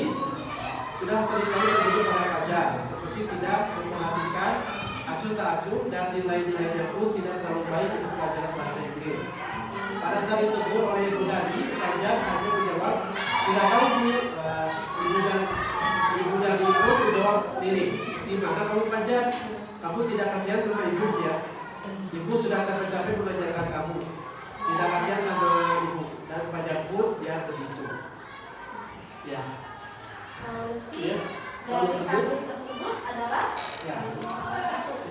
sudah seringkali terjadi pada Fajar, seperti tidak memperhatikan acuh tak acuh dan nilai-nilainya pun tidak terlalu baik untuk pelajaran bahasa Inggris. Pada saat ditegur oleh Ibu Dani, Fajar hanya menjawab, tidak tahu Bu. Ibu Dani itu menjawab diri, di mana kamu Fajar? Kamu tidak kasihan sama ibu ya? Ibu sudah capek-capek mengajarkan kamu. Tidak kasihan sama ibu. Dan Fajar pun dia berbisu. Ya. Solusi Ya, dari solusi kasus tersebut adalah Ya.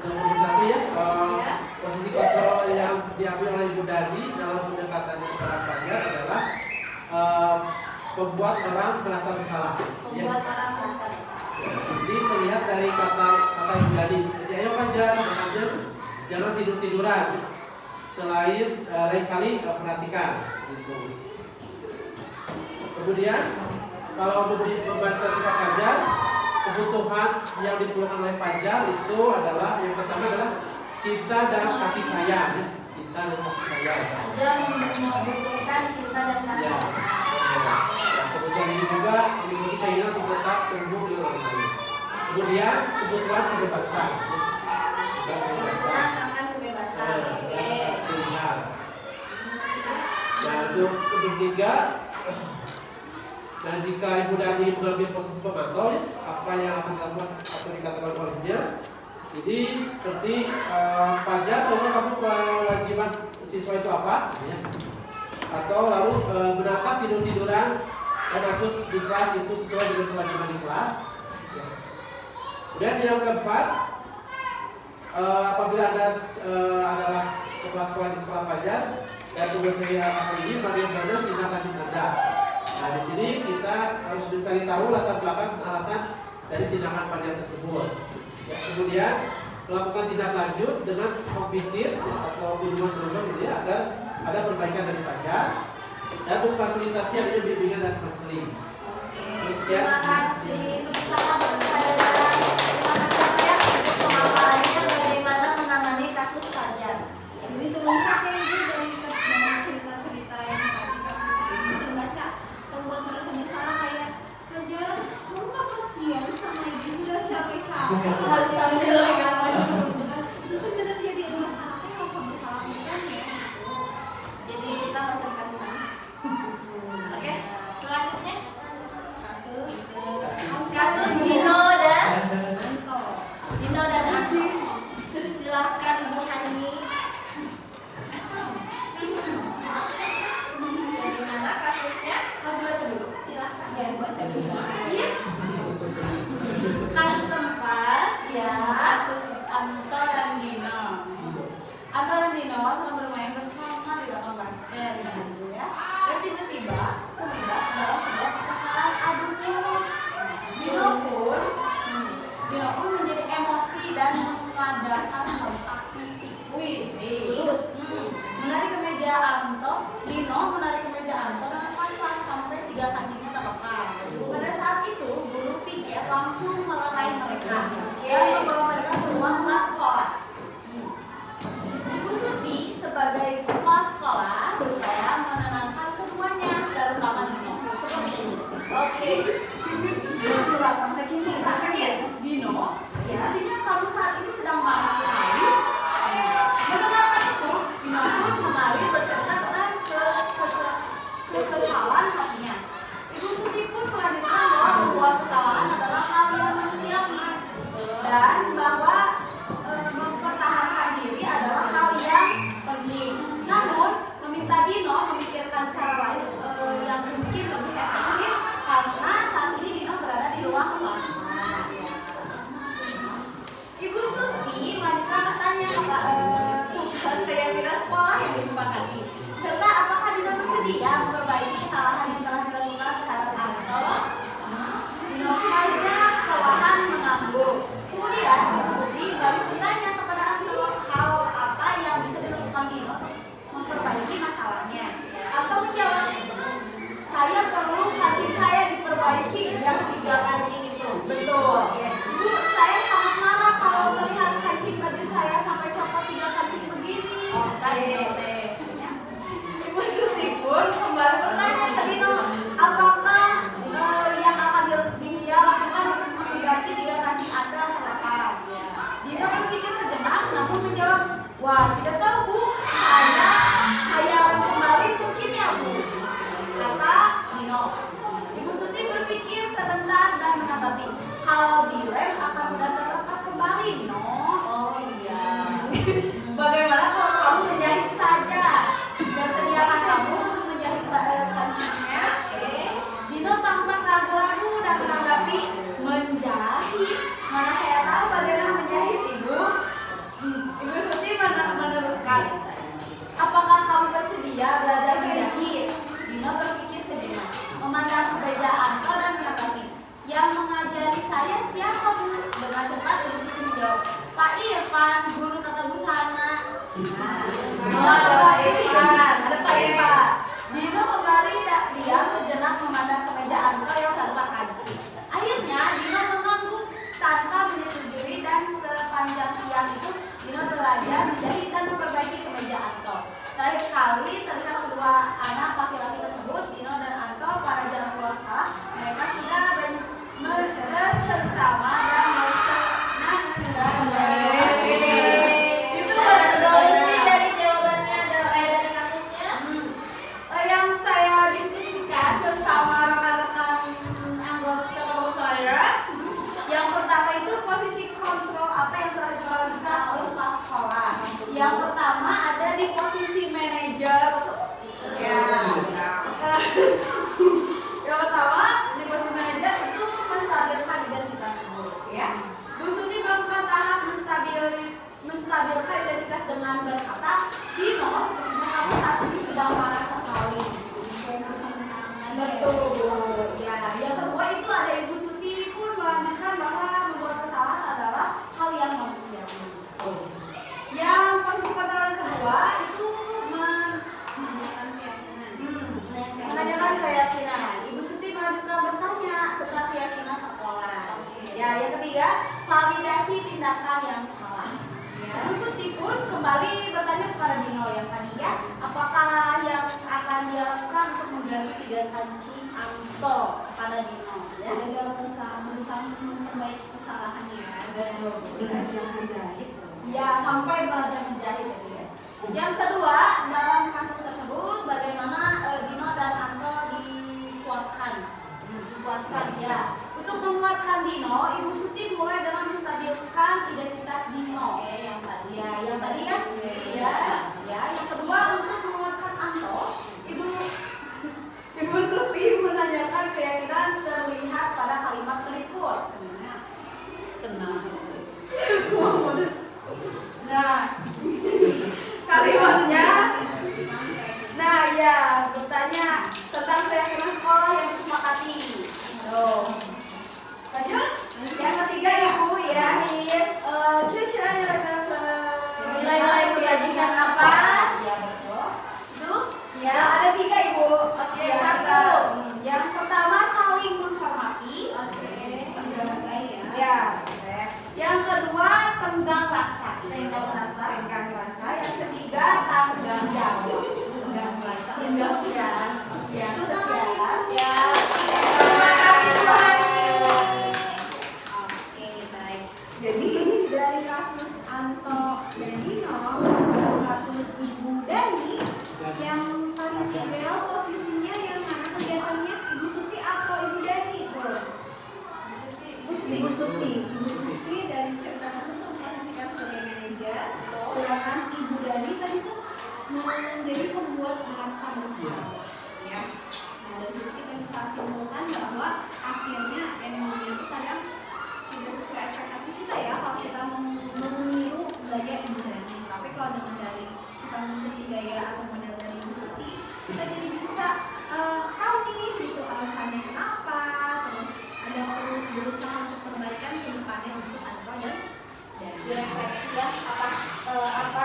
Nomor 1 ya, posisi kontrol yang diambil oleh Ibu Dani dalam pendekatan kepada Fajar adalah membuat orang merasa bersalah. membuat orang merasa bersalah. Ya, di sini terlihat dari kata Ibu Dani seperti ayo Fajar, makanya jangan tidur-tiduran. Selain lain kali perhatikan seperti itu. Kemudian kalau membaca sifat Fajar, kebutuhan yang diperlukan oleh Fajar itu adalah yang pertama adalah cinta dan kasih sayang. Cinta dan kasih sayang. Dan membutuhkan cinta dan kasih Ya. sayang. Kemudian ini juga memiliki keinginan untuk tetap tumbuh dengan orang lain. Kemudian kebutuhan kebebasan. Dan Kebebasan akan kebebasan. Oke. Benar. Dan untuk ketiga, dan jika Ibu Dani mengambil posisi pemantau, ya, apa yang akan dilakukan atau dikatakan olehnya? Jadi seperti Fajar, tahu kamu kewajiban siswa itu apa? Ya. Atau lalu benarkah tidur-tiduran dan acuh di kelas itu sesuai dengan kewajiban di kelas? Ya. Kemudian yang keempat, apabila Anda adalah kepala sekolah di sekolah Fajar dan mengetahui hal ini, bagaimana tindak lanjut Anda? Nah, di sini kita harus mencari tahu latar belakang alasan dari tindakan Fajar tersebut. Ya, kemudian melakukan tindak lanjut dengan kompisit atau kunjungan ini agar ada perbaikan dari Fajar dan memfasilitasi adanya bimbingan dan konseling. Oke. Sekian. Terima kasih. Terima kasih ya untuk pemaparannya bagaimana menangani kasus Fajar. Jadi terungkap ya Ibu dari cerita-cerita yang tadi kasus ini terbaca membuat merasa bersalah kayak Fajar, kamu nggak kasihan sama ibu udah capek-capek Harus sambil gambar. gitu kan. Itu tuh benar jadi emas anaknya merasa bersalah misalnya ya gitu. Jadi kita masih dikasih tahu. Oke, selanjutnya kasus Dino dan Anto. Anto. Silahkan Ibu Hani. Bagaimana kasusnya? Mau baca dulu? Silahkan. Ya, baca dulu. Iya. Kasus 4, Ya. kasus Anto dan Dino. Anto dan Dino sedang bermain bersama di lapangan basket, ya. Dan tiba-tiba terlibat dalam sebuah pertengkaran adu mulut. Dino pun menjadi emosi dan mengadakan kontak fisik. Gelut. Menarik kemeja Anto, Dino menarik kemeja Anto dengan kasar sampai 3 kancingnya terlepas. Pada saat itu, guru piket langsung melerai mereka dan membawa mereka ke ruang kelas sekolah. Ibu Suti sebagai kepala sekolah berupaya menenangkan keduanya, terutama Dino. Seperti ini. Oke. Coba praktekin nih, Praktekin. Dino, Ya. sepertinya kamu saat ini sedang marah sekali. Mendengarkan itu, Dino pun kembali bercerita tentang kekesalan hatinya. Ibu Suti pun melanjutkan bahwa membuat kesalahan adalah hal yang manusiawi dan bahwa mempertahankan diri adalah hal yang penting. Namun, meminta Dino memikirkan cara lain yang mungkin lebih efektif karena saat ini Dino berada di ruang kelas. Ibu Suti melanjutkan bertanya bukan keyakinan sekolah yang disepakati, serta apakah Dino bersedia memperbaiki kesalahan yang telah dilakukan terhadap Anto. Dino pun akhirnya perlahan mengangguk. Kemudian Ibu Suti baru bertanya kepada Anto hal apa yang bisa dilakukan Dino untuk memperbaiki masalahnya. Anto menjawab, saya perlu kancing saya diperbaiki. Yang 3 kancing itu. Betul. Ibu, saya sangat marah kalau melihat kancing baju saya sampai copot 3 kancing begini. Ibu Suti pun kembali bertanya ke Dino, apakah yang akan dia lakukan untuk mengganti 3 kancing Anda yang terlepas? Dino berpikir sejenak, namun menjawab, wah tidak tahu Bu, saya kembali mungkin ya Bu, kata Dino. Ibu Suti berpikir sebentar dan menanggapi, kalau dilem akan mudah terlepas kembali Dino. Oh iya. Bagaimana kalau kamu menjahit saja? Bersediakah kamu untuk menjahit kancingnya? Dino tampak ragu-ragu dan menanggapi, menjahit? Mana saya tahu bagaimana menjahit Ibu? Ibu Suti meneruskan, apakah kamu bersedia belajar menjahit? Dino berpikir sejenak, memandang kemeja Anto dan menanggapi, yang mengajari saya siapa Bu? Dengan cepat Ibu Suti menjawab, Pak Irfan, guru tata busana. Ada Pak Irfan. Dino kembali diam sejenak memandang kemeja Anto yang tanpa kancing. Akhirnya Dino mengangguk tanpa menyetujui dan sepanjang siang itu Dino belajar menjahit dan memperbaiki kemeja Anto. Terakhir kali terlihat kedua anak laki-laki tersebut, Dino dan Anto, pada jalan keluar sekolah. Mereka sudah bercengkrama dan bersenang-senang. Itu Resolusi dari jawabannya dari kasus Ya, yang ketiga, validasi tindakan yang salah. Ibu Suti pun kembali bertanya kepada Dino yang tadi ya, apakah yang akan dilakukan untuk mengganti 3 kancing Anto kepada Dino? Ya. Jadi dia berusaha memperbaiki kesalahannya dan belajar menjahit. Ya, sampai belajar menjahit ya, guys. Yang kedua, dalam kasus tersebut bagaimana Dino dan Anto dikuatkan ya. Untuk menguatkan Dino, Ibu Suti mulai dengan menstabilkan identitas Dino. Yang tadi. Ya, yang tadi ya. Ya. Yang kedua, untuk menguatkan Anto, Ibu Suti menanyakan keyakinan terlihat pada kalimat berikut. Nah, kalimatnya. Nah, ya, bertanya tentang keyakinan sekolah yang disepakati. Lanjut. Yang ketiga Ibu ya. Kira-kira Nilai-nilai kebajikan apa? Ya, betul. Itu. Ya. Ada 3 Ibu. Oke, Ya, 1. Yang pertama saling menghormati. Oke. Ya. Yang kedua tenggang rasa. Tenggang rasa. Yang ketiga tanggung jawab. Tenggang ya. Ya. Ya. Terima kasih Tuhan. Oke, baik. Jadi dari kasus Anto dan Dino dan kasus Ibu Dani, yang paling ideal posisinya yang mana kegiatannya, Ibu Suti atau Ibu Dani tuh? Ibu Suti dari cerita tersebut memposisikan sebagai manajer, sedangkan Ibu Dani tadi tuh menjadi pembuat merasa bersalah. Ya. Nah, dari situ kita bisa simpulkan bahwa akhirnya ilmunya itu kadang tidak sesuai ekspektasi kita ya kalau kita meniru gaya Ibu Dani. Tapi kalau dengan dari kita mengikuti gaya atau model dari Ibu Suti, kita jadi bisa tahu nih gitu alasannya kenapa, terus ada perlu berusaha untuk perbaikan ke depannya untuk Anto dan Direfleksi ya, apa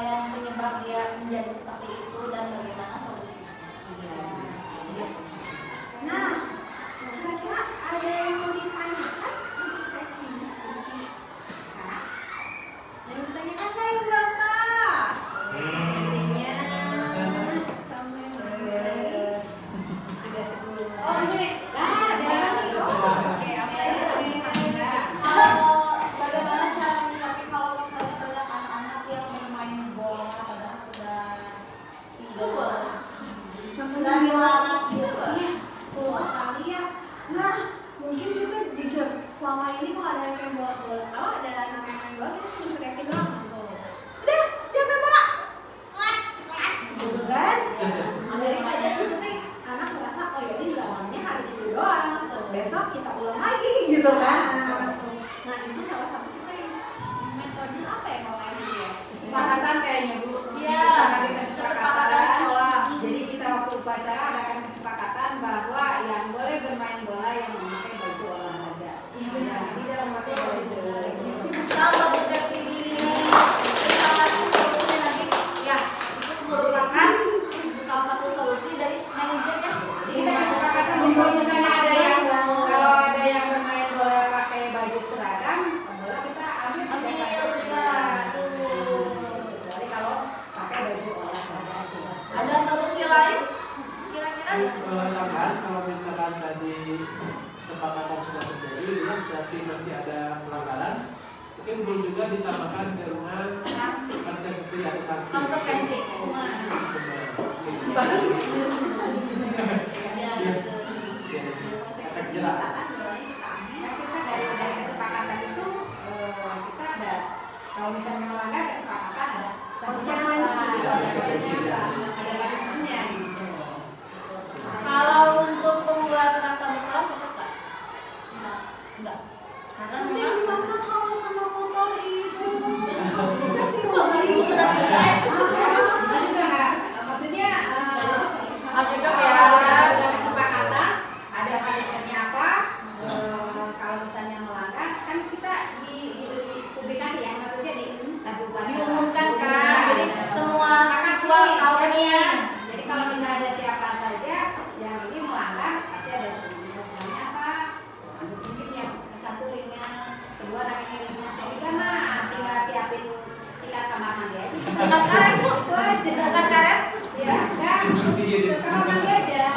yang penyebab dia menjadi seperti itu dan bagaimana solusinya. Nah, kira-kira ada yang mau ditanyakan untuk seksi diskusi sekarang? Ada yang ditanyakan nggak Ibu Bapak? Sepertinya Sudah cukup. oh ini Ada nih. Oke. bagaimana cara menyikapi kalau misalnya banyak anak-anak yang bermain bola padahal sudah tidur dan dilarang gitu. Iya, betul sekali ya. Nah, mungkin kita jujur selama ini kalau ada yang main bola, ada anak yang main bola, kita cuma teriakin doang. Udah, jangan main bola. Kelas, gitu kan? Ada yang kadang gitu nih, anak merasa oh ya ini dilarangnya hari itu doang. Besok kita ulang lagi, gitu kan? Anak-anak tuh. Nah, itu salah satu kita yang metode apa ya kalau kayak gitu ya? Kesepakatan kayaknya Bu. Iya, kesepakatan sekolah. Jadi kita waktu upacara adakan kesepakatan bahwa yang boleh bermain bola yang memakai baju olahraga. Ya, tidak memakai baju olahraga. Kalau berarti terima kasih solusinya nanti ya itu merupakan salah satu solusi dari manajer ya. Kita kesepakatan kalau misalnya kalau ada yang bermain bola pakai baju seragam, bola kita ambil kecuali kalau pakai baju olahraga sih. Ada solusi lain kira-kira? Tambahan kalau misalkan tadi kesepakatan sudah terjadi, ya berarti masih ada pelanggaran. Mungkin belum juga ditambahkan dengan konsekuensi atau sanksi. Konsekuensi. Konsekuensi misalkan bolanya kita ambil. Nah, kita dari kesepakatan itu kita ada kalau misalnya melanggar kesepakatan ada Konsekuensi ada. ada batasannya. Kalau untuk pembuat rasa bersalah cocok nggak? Enggak. Karena Nanti memang gimana kalau kena motor Ibu? Jadi ibu sudah tidak. Juga nggak, maksudnya Cocok ya. ada kesepakatan, ada batasannya apa. Kalau misalnya melanggar, kan kita di publikasi ya, maksudnya di lagu upacara. Diumumkan kan, jadi semua siswa tahu nih. Jadi kalau misalnya ada siapa saja yang ini melanggar, pasti ada hukumannya apa. Mungkin yang satu Bukan karet Bu. Bukan karet. Ya, enggak. Sekarang mandi aja.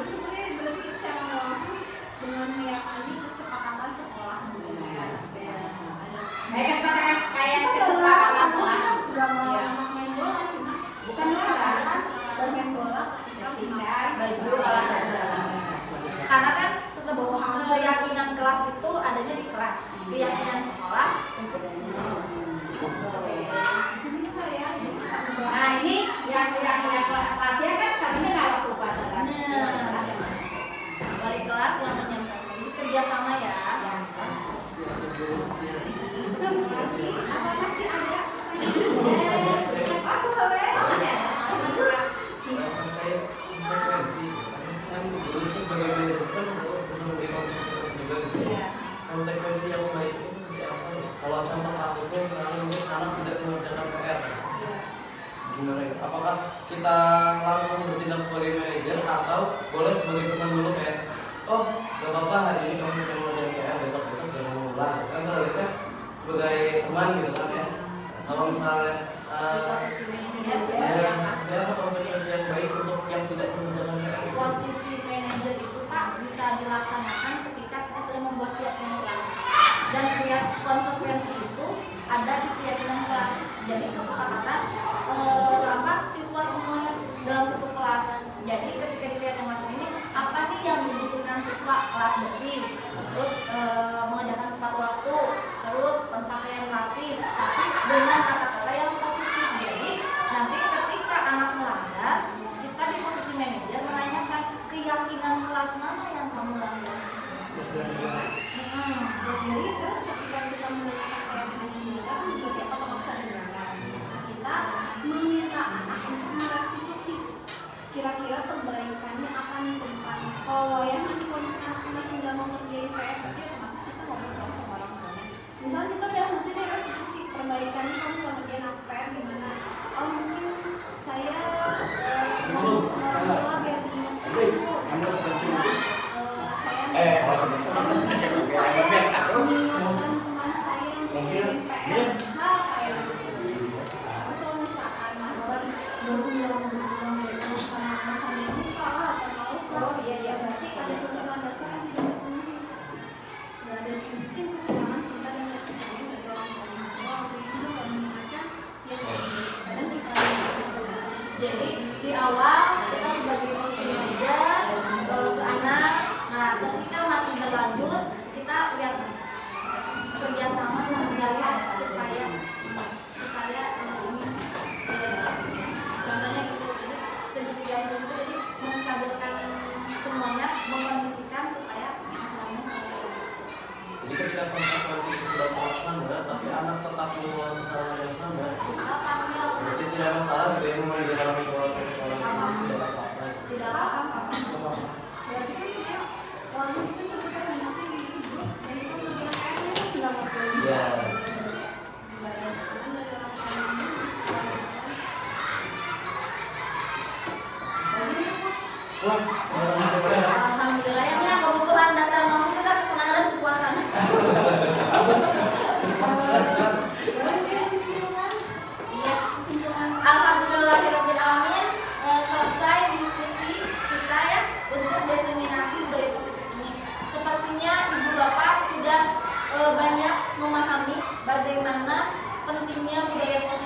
Sebenarnya berarti secara nggak langsung dengan meyakini kesepakatan sekolah. Kesepakatan kayak kesepakatan kelas. Nggak mau anak main bola, cuma Bukan kesepakatan bermain bola ketika memakai Baju olahraga. Karena kan keyakinan kelas itu adanya di kelas. Keyakinan sekolah untuk semua. itu bisa ya. Jadi kita ubah. Nah ini yang kelasnya kan kami dengar waktu puasa kan. Wali kelas yang menyampaikan. Jadi kerjasama ya. Masih ada pertanyaan? Aku boleh. Konsekuensi kan guru itu sebagai manajer kan harus memberikan konsekuensi juga gitu. Konsekuensi yang baik itu seperti apa ya? Kalau contoh kasusnya misalnya ini anak tidak mengerjakan PR, gimana ya? Apakah kita langsung bertindak sebagai manajer atau boleh sebagai teman dulu kayak, oh gak apa-apa hari ini kamu tidak mengerjakan PR, besok jangan mengulang. Kan kalau kita sebagai teman gitu kan ya. Kalau misalnya ya konsekuensi yang baik untuk yang tidak mengerjakan PR gitu. Posisi manajer itu Pak bisa dilaksanakan ketika kita sudah membuat keyakinan kelas. Dan konsekuensi itu ada di keyakinan kelas. Jadi kesepakatan siswa semuanya dalam satu kelas. Jadi ketika di keyakinan kelas ini apa nih yang dibutuhkan siswa kelas bersih, terus mengerjakan tepat waktu, terus berpakaian rapi, tapi dengan kata-kata yang positif. Jadi nanti ketika anak melanggar, kita di posisi manajer menanyakan keyakinan kelas mana yang kamu langgar. Jadi terus ketika kita menanyakan keyakinan yang dilanggar, kan berarti apa terpaksa dilanggar. Nah kita meminta anak untuk merestitusi kira-kira perbaikannya apa nih ke depan. Kalau yang nanti kalau misalnya anak masih nggak mau ngerjain PR, berarti otomatis kita ngobrol dong sama orang tuanya. Misalnya kita udah nentuin restitusi perbaikannya, kamu nggak ngerjain aku PR gimana? Oh mungkin saya ngomong sama orang tua biar diingetin dulu. Saya mengingatkan teman saya untuk ngerjain PR, misal kayak gitu. Tapi kalau misalkan masih berulang-ulang gitu karena saya buka lah atau males lah, ya berarti ada kebutuhan dasar yang tidak terpenuhi. Nggak ada mungkin kekurangan cinta dan kasih sayang dari orang tua. Waktu itu kalau mengingatkan yang kadang kita Jadi di awal kita sebagai posisi manajer ke anak. Nah ketika masih berlanjut kita lihat kerjasama sosialnya supaya contohnya gitu. Jadi segitiga itu jadi menstabilkan semuanya, mengkondisikan supaya masalahnya selesai. Jadi ketika konsekuensi itu sudah terlaksana, tapi anak tetap mengulang kesalahan yang sama, Kita panggil berarti tidak masalah gitu ya memanggil dalam sekolah ke sekolah tidak apa-apa. tidak apa-apa. berarti kan sebenarnya orang itu coba kan ngingetin di grup dan itu mengerjakan PR itu kan sudah ngerjain. Iya. Nggak ada tekanan dari orang tua. Wah, Alhamdulillah ya kebutuhan dasar manusia kita kesenangan dan kepuasan. Iya. Alhamdulillahirobbilalamin, selesai diskusi kita ya untuk diseminasi budaya positif ini. Sepertinya ibu bapak sudah banyak memahami bagaimana pentingnya budaya positif